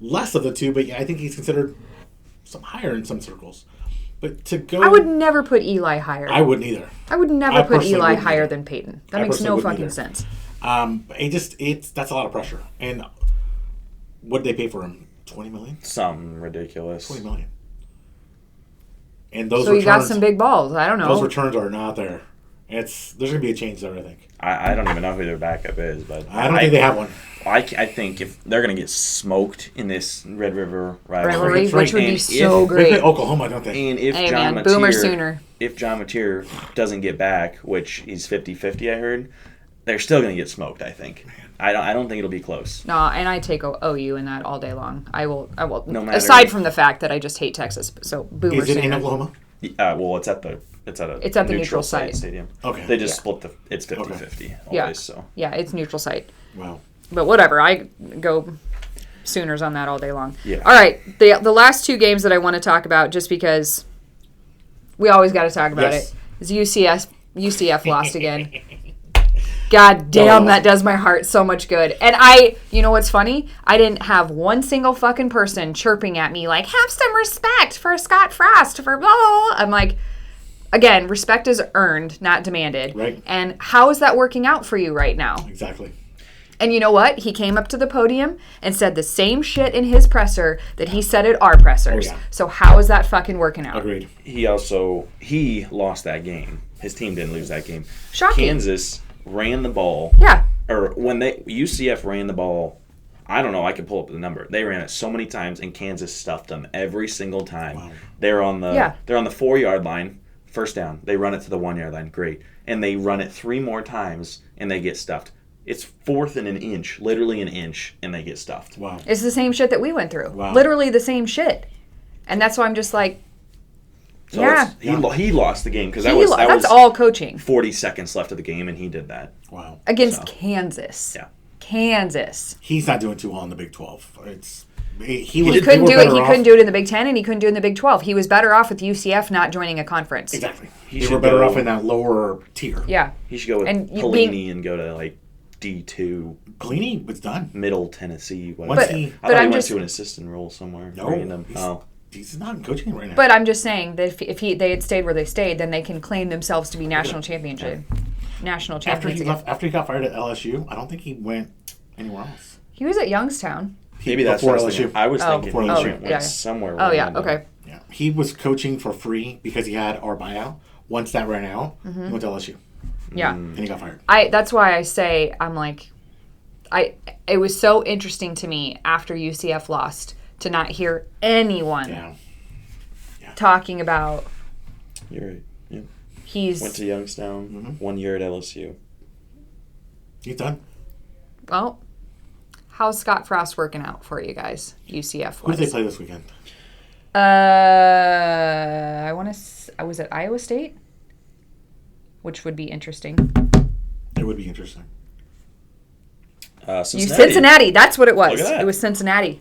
[SPEAKER 2] less of the 2, but I think he's considered some higher in some circles. But to go...
[SPEAKER 1] I would never put Eli higher.
[SPEAKER 2] I wouldn't either.
[SPEAKER 1] I would never put Eli higher than Peyton. That makes no fucking sense.
[SPEAKER 2] That's a lot of pressure. And what did they pay for him? $20 million?
[SPEAKER 3] Something ridiculous.
[SPEAKER 2] $20 million. And those
[SPEAKER 1] so
[SPEAKER 2] returns,
[SPEAKER 1] you got some big balls. I don't know.
[SPEAKER 2] Those returns are not there. There's going to be a change there, I think.
[SPEAKER 3] I don't even know who their backup is, but
[SPEAKER 2] I don't think they have one.
[SPEAKER 3] I think if they're going to get smoked in this Red River
[SPEAKER 1] rivalry, which would be so great.
[SPEAKER 2] They play Oklahoma, don't they?
[SPEAKER 3] And if John Mateer doesn't get back, which he's 50-50, I heard, they're still going to get smoked, I think. I don't think it'll be close.
[SPEAKER 1] No, and I take OU in that all day long. I will.
[SPEAKER 3] No matter,
[SPEAKER 1] aside from the fact that I just hate Texas, so Boomer.
[SPEAKER 2] Is it in Oklahoma?
[SPEAKER 3] Well, it's at the neutral site stadium.
[SPEAKER 2] Okay.
[SPEAKER 3] They just split it's 50-50 always. So
[SPEAKER 1] yeah, it's neutral site.
[SPEAKER 2] Wow.
[SPEAKER 1] But whatever, I go Sooners on that all day long.
[SPEAKER 3] Yeah.
[SPEAKER 1] All right, the last two games that I want to talk about, just because we always got to talk about it, is UCF lost again. God damn, that does my heart so much good. And you know what's funny? I didn't have one single fucking person chirping at me like, have some respect for Scott Frost, for blah, blah, blah. I'm like, again, respect is earned, not demanded.
[SPEAKER 2] Right.
[SPEAKER 1] And how is that working out for you right now?
[SPEAKER 2] Exactly.
[SPEAKER 1] And you know what? He came up to the podium and said the same shit in his presser that he said at our pressers.
[SPEAKER 2] Oh, yeah.
[SPEAKER 1] So how is that fucking working out?
[SPEAKER 2] Agreed.
[SPEAKER 3] He lost that game. His team didn't lose that game.
[SPEAKER 1] Shocking.
[SPEAKER 3] Kansas ran the ball.
[SPEAKER 1] Yeah.
[SPEAKER 3] Or when UCF ran the ball, I don't know, I could pull up the number. They ran it so many times and Kansas stuffed them every single time. Wow. They're on the 4-yard line, first down. They run it to the 1-yard line, great. And they run it 3 more times and they get stuffed. It's 4th and an inch, literally an inch, and they get stuffed.
[SPEAKER 2] Wow.
[SPEAKER 1] It's the same shit that we went through.
[SPEAKER 2] Wow.
[SPEAKER 1] Literally the same shit. And that's why I'm just like,
[SPEAKER 3] So
[SPEAKER 1] yeah.
[SPEAKER 3] He lost the game because that
[SPEAKER 1] that's
[SPEAKER 3] was
[SPEAKER 1] all coaching.
[SPEAKER 3] 40 seconds left of the game, and he did that.
[SPEAKER 2] Wow.
[SPEAKER 1] Against Kansas.
[SPEAKER 3] Yeah.
[SPEAKER 1] Kansas.
[SPEAKER 2] He's not doing too well in the Big 12.
[SPEAKER 1] He couldn't do it. He couldn't do it in the Big 10, and he couldn't do it in the Big 12. He was better off with UCF not joining a conference.
[SPEAKER 2] Exactly. They were better off in that lower tier.
[SPEAKER 1] Yeah.
[SPEAKER 3] He should go with Pelini and go to like D2.
[SPEAKER 2] Pelini was done.
[SPEAKER 3] Middle Tennessee.
[SPEAKER 1] But
[SPEAKER 3] I thought he went to an assistant role somewhere.
[SPEAKER 2] No. He's not in coaching right now.
[SPEAKER 1] But I'm just saying that if they had stayed where they stayed, then they can claim themselves to be national champions again.
[SPEAKER 2] After he got fired at LSU, I don't think he went anywhere else.
[SPEAKER 1] He was at Youngstown.
[SPEAKER 3] Maybe that's
[SPEAKER 2] before
[SPEAKER 3] LSU. I was thinking he went somewhere.
[SPEAKER 1] Oh yeah, okay.
[SPEAKER 2] Yeah, he was coaching for free because he had our buyout. Once that ran out, he went to LSU.
[SPEAKER 1] Yeah,
[SPEAKER 2] and he got fired.
[SPEAKER 1] That's why I say I'm like, it was so interesting to me after UCF lost to not hear anyone talking about.
[SPEAKER 3] You're right. Yeah.
[SPEAKER 1] He's
[SPEAKER 3] went to Youngstown, 1 year at LSU.
[SPEAKER 2] He's done.
[SPEAKER 1] Well, how's Scott Frost working out for you guys? UCF.
[SPEAKER 2] Who did they play this weekend?
[SPEAKER 1] I want to. Was it Iowa State? Which would be interesting.
[SPEAKER 2] It would be interesting.
[SPEAKER 3] Cincinnati.
[SPEAKER 1] That's what it was. It was Cincinnati.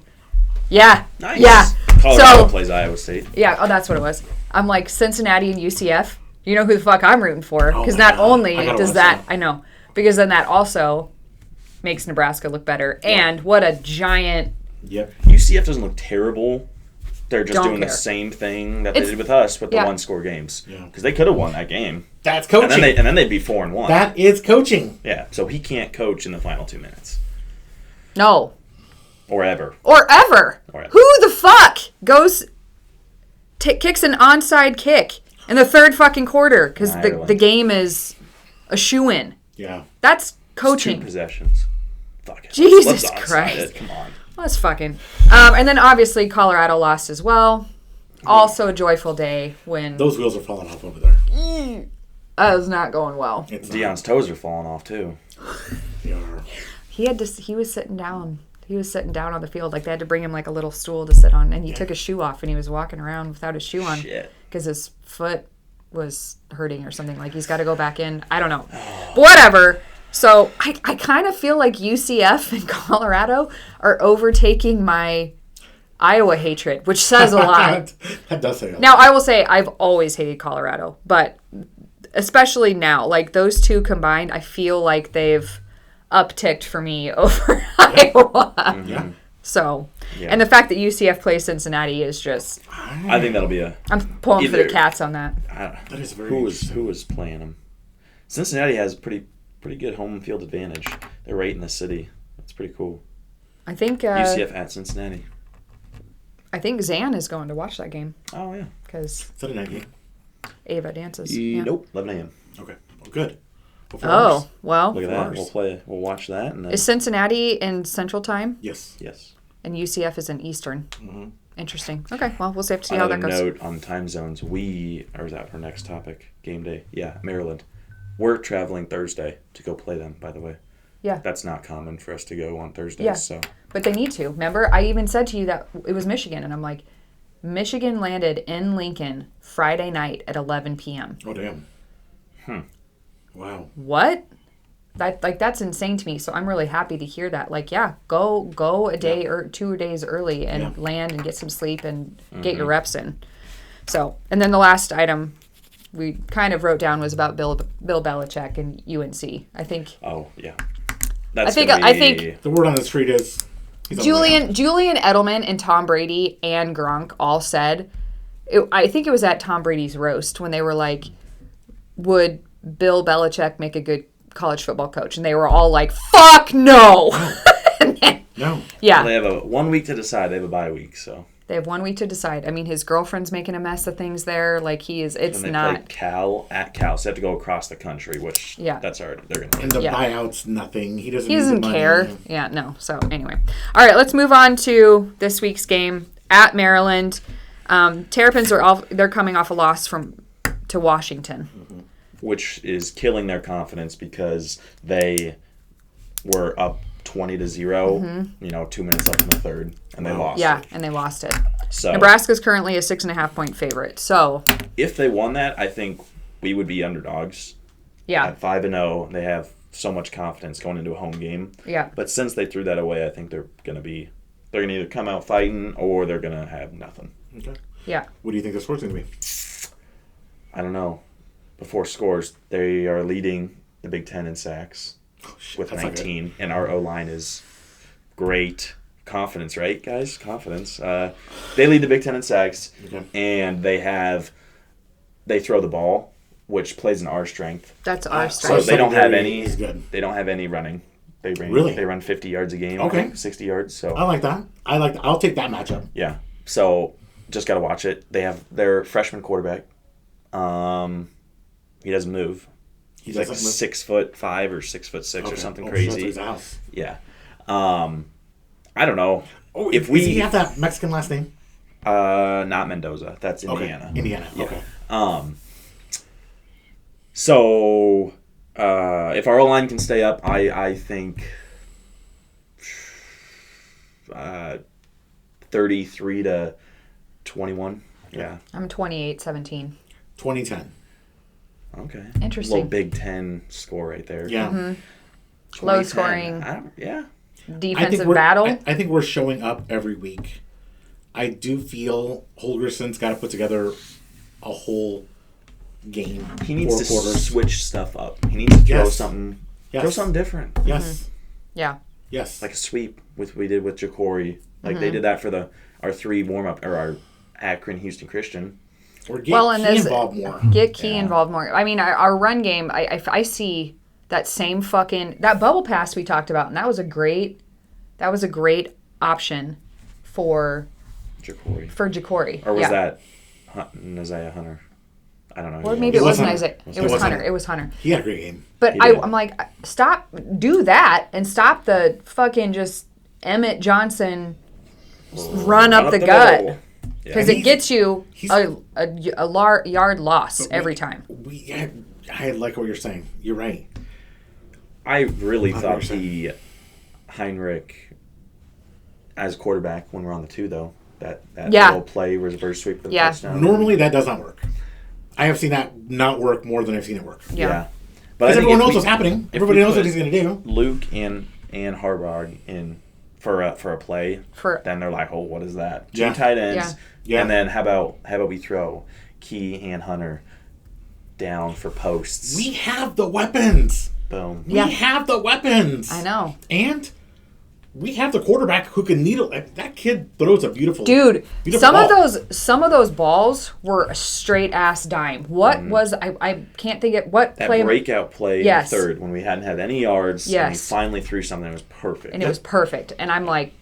[SPEAKER 1] Yeah.
[SPEAKER 3] Nice.
[SPEAKER 1] Yeah.
[SPEAKER 3] Colorado plays Iowa State.
[SPEAKER 1] Yeah. Oh, that's what it was. I'm like Cincinnati and UCF. You know who the fuck I'm rooting for? Because not only does that, I know, because then that also makes Nebraska look better. Yeah. And what a giant.
[SPEAKER 3] Yep. UCF doesn't look terrible. They're just doing the same thing that they did with us with the one-score games. Because they could have won that game.
[SPEAKER 2] That's coaching.
[SPEAKER 3] And then they'd be 4-1.
[SPEAKER 2] That is coaching.
[SPEAKER 3] Yeah. So he can't coach in the final 2 minutes.
[SPEAKER 1] No.
[SPEAKER 3] Or ever.
[SPEAKER 1] Who the fuck goes kicks an onside kick in the third fucking quarter because the game is a shoo-in?
[SPEAKER 2] Yeah.
[SPEAKER 1] That's coaching.
[SPEAKER 3] It's 2 possessions. Fuck it.
[SPEAKER 1] Jesus Christ.
[SPEAKER 3] Come on.
[SPEAKER 1] Let's fucking. And then obviously Colorado lost as well. Also a joyful day when.
[SPEAKER 2] Those wheels are falling off over there.
[SPEAKER 1] That was not going well.
[SPEAKER 3] Deion's toes are falling off too.
[SPEAKER 2] They are.
[SPEAKER 1] He was sitting down. He was sitting down on the field. Like they had to bring him like a little stool to sit on. And he took his shoe off and he was walking around without his shoe on. Because his foot was hurting or something. Like he's got to go back in. I don't know. But whatever. So I kind of feel like UCF and Colorado are overtaking my Iowa hatred, which says a lot.
[SPEAKER 2] That does say a lot.
[SPEAKER 1] Now, I will say I've always hated Colorado, but especially now, like those two combined, I feel like they've upticked for me over Iowa.
[SPEAKER 3] Mm-hmm. Yeah.
[SPEAKER 1] So, and the fact that UCF plays Cincinnati is just...
[SPEAKER 3] I think that'll be
[SPEAKER 1] I'm pulling for the cats on that.
[SPEAKER 2] That is very
[SPEAKER 3] Who was playing them? Cincinnati has pretty good home field advantage. They're right in the city. That's pretty cool.
[SPEAKER 1] I think...
[SPEAKER 3] UCF at Cincinnati.
[SPEAKER 1] I think Zan is going to watch that game.
[SPEAKER 3] Oh, yeah.
[SPEAKER 1] Because...
[SPEAKER 2] Is that a night game?
[SPEAKER 1] Ava dances.
[SPEAKER 3] Nope, 11 a.m.
[SPEAKER 2] Okay. Well, good.
[SPEAKER 1] Well.
[SPEAKER 3] Look at that. We'll watch that. And then...
[SPEAKER 1] Is Cincinnati in Central Time?
[SPEAKER 2] Yes.
[SPEAKER 1] And UCF is in Eastern.
[SPEAKER 2] Mm-hmm.
[SPEAKER 1] Interesting. Okay, well, we'll have to see how that goes.
[SPEAKER 3] Another note on time zones. Or is that our next topic? Game day. Yeah, Maryland. We're traveling Thursday to go play them, by the way.
[SPEAKER 1] Yeah.
[SPEAKER 3] That's not common for us to go on Thursdays.
[SPEAKER 1] Yeah.
[SPEAKER 3] So.
[SPEAKER 1] But they need to. Remember, I even said to you that it was Michigan, and I'm like, Michigan landed in Lincoln Friday night at 11 p.m.
[SPEAKER 2] Oh, damn. Wow.
[SPEAKER 1] What? That's insane to me. So I'm really happy to hear that. Like, yeah, go a day or 2 days early and land and get some sleep and get your reps in. So, and then the last item we kind of wrote down was about Bill Belichick and UNC. I think.
[SPEAKER 3] Oh yeah.
[SPEAKER 1] I think
[SPEAKER 2] the word on the street is
[SPEAKER 1] Julian Edelman and Tom Brady and Gronk all said. I think it was at Tom Brady's roast when they were like, "Would Bill Belichick make a good college football coach?" And they were all like, "Fuck no."
[SPEAKER 2] No.
[SPEAKER 1] Yeah.
[SPEAKER 3] Well, they have 1 week to decide. They have a bye week, so.
[SPEAKER 1] They have 1 week to decide. I mean, his girlfriend's making a mess of things there. Like, he is, it's
[SPEAKER 3] and they
[SPEAKER 1] not.
[SPEAKER 3] play Cal at Cal, so they have to go across the country, which that's already, they're going to.
[SPEAKER 2] And the buyout's nothing. He doesn't
[SPEAKER 1] care. Yeah, no. So, anyway. All right, let's move on to this week's game at Maryland. Terrapins they're coming off a loss to Washington.
[SPEAKER 3] Which is killing their confidence because they were up 20-0, 2 minutes left in the third, and they lost.
[SPEAKER 1] Yeah, and they lost it.
[SPEAKER 3] So
[SPEAKER 1] Nebraska's currently a 6.5-point favorite. So
[SPEAKER 3] if they won that, I think we would be underdogs.
[SPEAKER 1] Yeah.
[SPEAKER 3] At 5-0, they have so much confidence going into a home game.
[SPEAKER 1] Yeah.
[SPEAKER 3] But since they threw that away, I think they're going to either come out fighting or they're going to have nothing.
[SPEAKER 2] Okay.
[SPEAKER 1] Yeah.
[SPEAKER 2] What do you think the score's going to be?
[SPEAKER 3] I don't know. Before scores, they are leading the Big Ten in sacks with 19, and our O-line is great. Confidence, right, guys? Confidence. They lead the Big Ten in sacks, and they throw the ball, which plays in our strength.
[SPEAKER 1] That's our strength.
[SPEAKER 3] So they don't have any. They don't have any running. They run 50 yards a game.
[SPEAKER 2] Okay.
[SPEAKER 3] 60 yards. So
[SPEAKER 2] I like that. I'll take that matchup.
[SPEAKER 3] Yeah. So just got to watch it. They have their freshman quarterback. He doesn't move. He's like 6'5" or 6'6" or something crazy.
[SPEAKER 2] His house.
[SPEAKER 3] Yeah. I don't know.
[SPEAKER 2] Oh, does he have that Mexican last name?
[SPEAKER 3] Not Mendoza. That's Indiana.
[SPEAKER 2] Okay. Indiana.
[SPEAKER 3] Yeah.
[SPEAKER 2] Okay.
[SPEAKER 3] So if our O-line can stay up, I think 33-21. Yeah.
[SPEAKER 1] I'm 28-17.
[SPEAKER 2] 2010.
[SPEAKER 3] Okay.
[SPEAKER 1] Interesting.
[SPEAKER 3] Little Big Ten score right there.
[SPEAKER 2] Yeah.
[SPEAKER 1] Mm-hmm. Low scoring.
[SPEAKER 3] Yeah.
[SPEAKER 1] Defensive battle.
[SPEAKER 2] I think we're showing up every week. I do feel Holgerson's got to put together a whole game.
[SPEAKER 3] He needs to switch stuff up. He needs to throw something.
[SPEAKER 2] Yes.
[SPEAKER 3] Throw something different.
[SPEAKER 2] Yes.
[SPEAKER 1] Mm-hmm. Yeah.
[SPEAKER 2] Yes.
[SPEAKER 3] Like a sweep we did with Ja'Cory. Like they did that for our 3 warm up or our Akron Houston Christian.
[SPEAKER 2] Or get Key involved more.
[SPEAKER 1] Get Key involved more. I mean, our run game. I see that same that bubble pass we talked about, and that was a great option for Ja'Cory.
[SPEAKER 3] Or was that Isaiah Hunter? I don't know.
[SPEAKER 1] Or maybe it wasn't Isaiah. It was Hunter. It was Hunter.
[SPEAKER 2] He had a great game.
[SPEAKER 1] But I'm like, do that and stop the fucking just Emmett Johnson run up the gut. Because it gets you a yard loss every time.
[SPEAKER 2] I like what you're saying. You're right.
[SPEAKER 3] I really thought the Heinrich as quarterback when we're on the 2, though. That little play reverse sweep for the touchdown.
[SPEAKER 2] Normally that does not work. I have seen that not work more than I've seen it work.
[SPEAKER 3] Yeah.
[SPEAKER 2] Because everyone knows what's happening. Everybody knows what he's going to do.
[SPEAKER 3] Luke and Harbaugh in for a play, then they're like, oh, what is that? 2 tight ends. Yeah. And then how about we throw Key and Hunter down for posts?
[SPEAKER 2] We have the weapons.
[SPEAKER 3] Boom.
[SPEAKER 2] We have the weapons.
[SPEAKER 1] I know.
[SPEAKER 2] And we have the quarterback who can needle. That kid throws a beautiful
[SPEAKER 1] some
[SPEAKER 2] ball.
[SPEAKER 1] Some of those balls were a straight ass dime. What was I can't think of what
[SPEAKER 3] that
[SPEAKER 1] play.
[SPEAKER 3] Breakout play in the third when we hadn't had any yards.
[SPEAKER 1] Yes.
[SPEAKER 3] And he finally threw something that was perfect.
[SPEAKER 1] And it was perfect. And I'm like,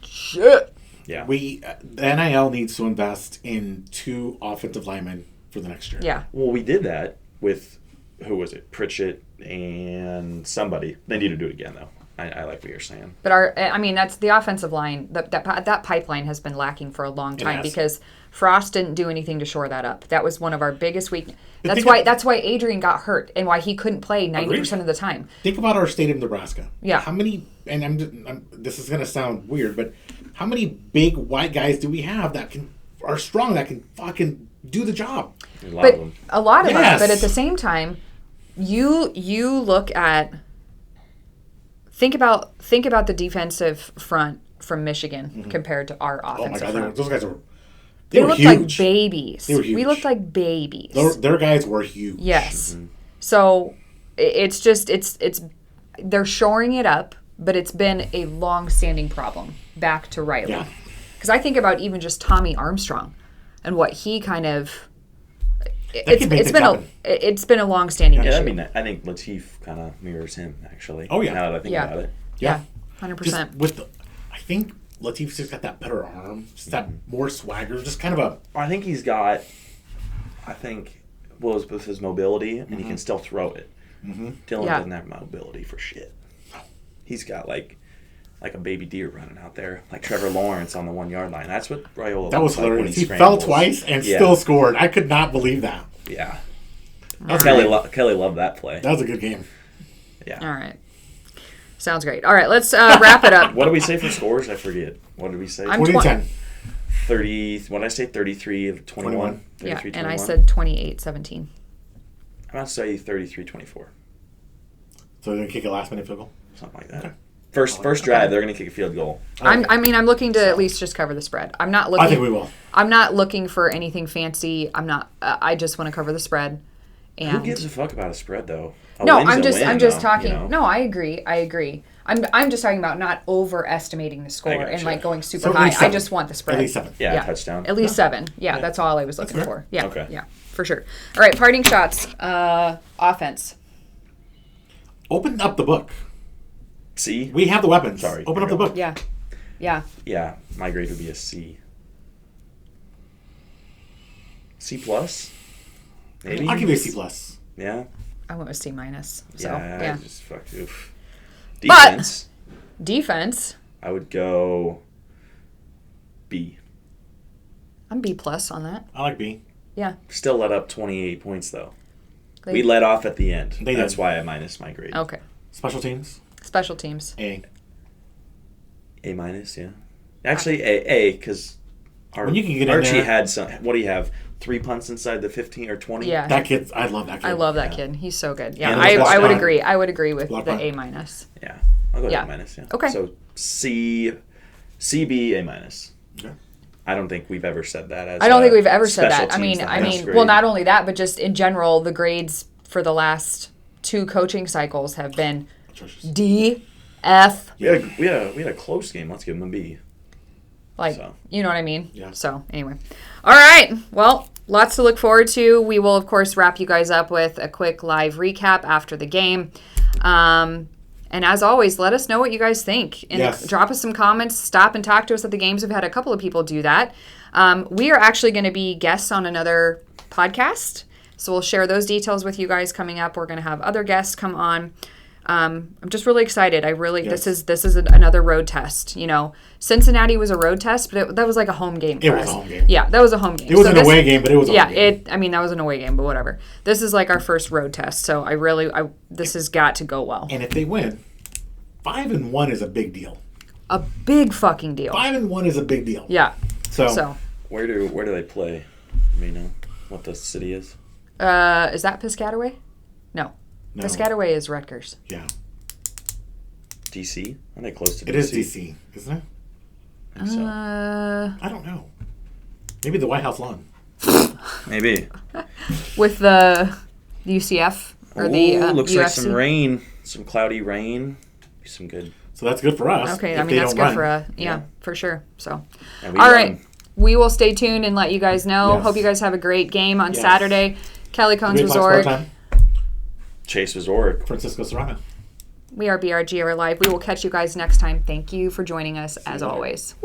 [SPEAKER 1] shit.
[SPEAKER 2] Yeah. The NIL needs to invest in 2 offensive linemen for the next year.
[SPEAKER 1] Yeah.
[SPEAKER 3] Well, we did that with who was it? Pritchett and somebody. They need to do it again though. I like what you're saying.
[SPEAKER 1] But that's the offensive line. That pipeline has been lacking for a long time because Frost didn't do anything to shore that up. That was one of our biggest weaknesses. That's why Adrian got hurt and why he couldn't play 90% of the time.
[SPEAKER 2] Think about our state of Nebraska.
[SPEAKER 1] Yeah.
[SPEAKER 2] How many? And this is gonna sound weird, but how many big white guys do we have that are strong that can fucking do the job?
[SPEAKER 1] A lot of them. But at the same time, you look at. Think about the defensive front from Michigan compared to our offensive front.
[SPEAKER 2] Those guys are.
[SPEAKER 1] They looked
[SPEAKER 2] huge.
[SPEAKER 1] like babies.
[SPEAKER 2] They were huge.
[SPEAKER 1] We looked like babies.
[SPEAKER 2] Their guys were huge.
[SPEAKER 1] Yes. Mm-hmm. So it's just they're shoring it up, but it's been a long-standing problem back to Riley.
[SPEAKER 2] Yeah.
[SPEAKER 1] Because I think about even just Tommy Armstrong and what he kind of. It's been a long-standing issue.
[SPEAKER 3] Yeah, I mean, I think Latif kind of mirrors him actually.
[SPEAKER 2] Oh yeah.
[SPEAKER 3] Now that I think about it.
[SPEAKER 1] Yeah. 100%.
[SPEAKER 2] I think Latif's just got that better arm, just that more swagger, just kind of a.
[SPEAKER 3] I think he's got. With his mobility, and he can still throw it. Mm-hmm. Dylan doesn't have mobility for shit. He's got like a baby deer running out there, like Trevor Lawrence on the 1 yard line. That's what Raiola.
[SPEAKER 2] That was hilarious. He fell twice and still scored. I could not believe that.
[SPEAKER 3] Yeah. Kelly loved that play.
[SPEAKER 2] That was a good game.
[SPEAKER 3] Yeah.
[SPEAKER 1] All right. Sounds great. All right, let's wrap it up.
[SPEAKER 3] What did we say for scores? I forget. What did we say?
[SPEAKER 2] 20-10.
[SPEAKER 3] 30. What did I say? 33-21.
[SPEAKER 1] Yeah, and I said 28-17.
[SPEAKER 3] I'm going to say 33-24.
[SPEAKER 2] So they're going to kick a last-minute field goal?
[SPEAKER 3] Something like that. Okay. First drive, they're going to kick a field goal.
[SPEAKER 1] I'm looking to at least just cover the spread. I'm not looking.
[SPEAKER 2] I think we will.
[SPEAKER 1] I'm not looking for anything fancy. I'm not. I just want to cover the spread. And
[SPEAKER 3] who gives a fuck about a spread though?
[SPEAKER 1] I'm just talking. You know? No, I agree. I'm just talking about not overestimating the score and like going super high. I just want the spread.
[SPEAKER 2] At least 7.
[SPEAKER 3] Yeah, touchdown.
[SPEAKER 1] At least 7. Yeah, that's all I was looking for. Yeah.
[SPEAKER 3] Okay.
[SPEAKER 1] Yeah, for sure. All right, parting shots. Offense.
[SPEAKER 2] Open up the book.
[SPEAKER 3] C.
[SPEAKER 2] We have the weapons.
[SPEAKER 3] Sorry.
[SPEAKER 2] Open up the book.
[SPEAKER 1] Yeah. Yeah.
[SPEAKER 3] Yeah. My grade would be a C. C plus. Maybe.
[SPEAKER 2] I'll give you a C plus.
[SPEAKER 3] Yeah.
[SPEAKER 1] I went with C minus. So
[SPEAKER 3] yeah. I just fucked oof. Defense.
[SPEAKER 1] But defense.
[SPEAKER 3] I would go B.
[SPEAKER 1] I'm B plus on that.
[SPEAKER 2] I like B.
[SPEAKER 1] Yeah.
[SPEAKER 3] Still let up 28 points though. We let off at the end. That's why I minus my grade.
[SPEAKER 1] Okay.
[SPEAKER 2] Special teams.
[SPEAKER 1] Special teams.
[SPEAKER 2] A
[SPEAKER 3] minus, yeah. Actually, A because Archie had some. What do you have? 3 punts inside the 15 or 20.
[SPEAKER 1] Yeah,
[SPEAKER 2] that kid. I love that kid.
[SPEAKER 1] I love that kid. He's so good. Yeah, I would agree. I would agree with the A minus.
[SPEAKER 3] Yeah, I'll go A minus. Yeah.
[SPEAKER 1] Okay.
[SPEAKER 3] So C, B, A minus.
[SPEAKER 2] Okay.
[SPEAKER 3] I don't think we've ever said that.
[SPEAKER 1] I don't think we've ever said that. I mean,
[SPEAKER 3] grade.
[SPEAKER 1] well, not only that, but just in general, the grades for the last 2 coaching cycles have been D, F.
[SPEAKER 3] We had a close game. Let's give them a B.
[SPEAKER 1] You know what I mean?
[SPEAKER 2] Yeah.
[SPEAKER 1] So, anyway. All right. Well, lots to look forward to. We will, of course, wrap you guys up with a quick live recap after the game. And as always, let us know what you guys think. And drop us some comments. Stop and talk to us at the games. We've had a couple of people do that. We are actually going to be guests on another podcast. So we'll share those details with you guys coming up. We're going to have other guests come on. I'm just really excited. This is another road test. You know, Cincinnati was a road test, but that was like a home game for us. It was a home game. Yeah, that was a home game.
[SPEAKER 2] It was an away game, but it was a home game.
[SPEAKER 1] That was an away game, but whatever. This is like our first road test, so this has got to go well.
[SPEAKER 2] And if they win, 5-1 is a big deal.
[SPEAKER 1] A big fucking deal.
[SPEAKER 2] 5-1 is a big deal.
[SPEAKER 1] Yeah.
[SPEAKER 2] So
[SPEAKER 3] where do they play? Do you know what the city is?
[SPEAKER 1] Is that Piscataway? No. Piscataway is Rutgers.
[SPEAKER 2] Yeah.
[SPEAKER 3] DC? Aren't they close to DC?
[SPEAKER 2] It is DC, isn't it?
[SPEAKER 3] I think so.
[SPEAKER 2] I don't know. Maybe the White House lawn.
[SPEAKER 3] Maybe.
[SPEAKER 1] With the UCF or the
[SPEAKER 3] looks
[SPEAKER 1] UFC?
[SPEAKER 3] like some rain. Some cloudy rain. Be some good.
[SPEAKER 2] So that's good for us.
[SPEAKER 1] Okay, I mean, that's good for us. Yeah, for sure. So, all
[SPEAKER 3] right.
[SPEAKER 1] We will stay tuned and let you guys know. Hope you guys have a great game on Saturday. Kelly Cones Resort.
[SPEAKER 3] Chase Resort.
[SPEAKER 2] Francisco Serrano.
[SPEAKER 1] We are BRG Live. We will catch you guys next time. Thank you for joining us as always.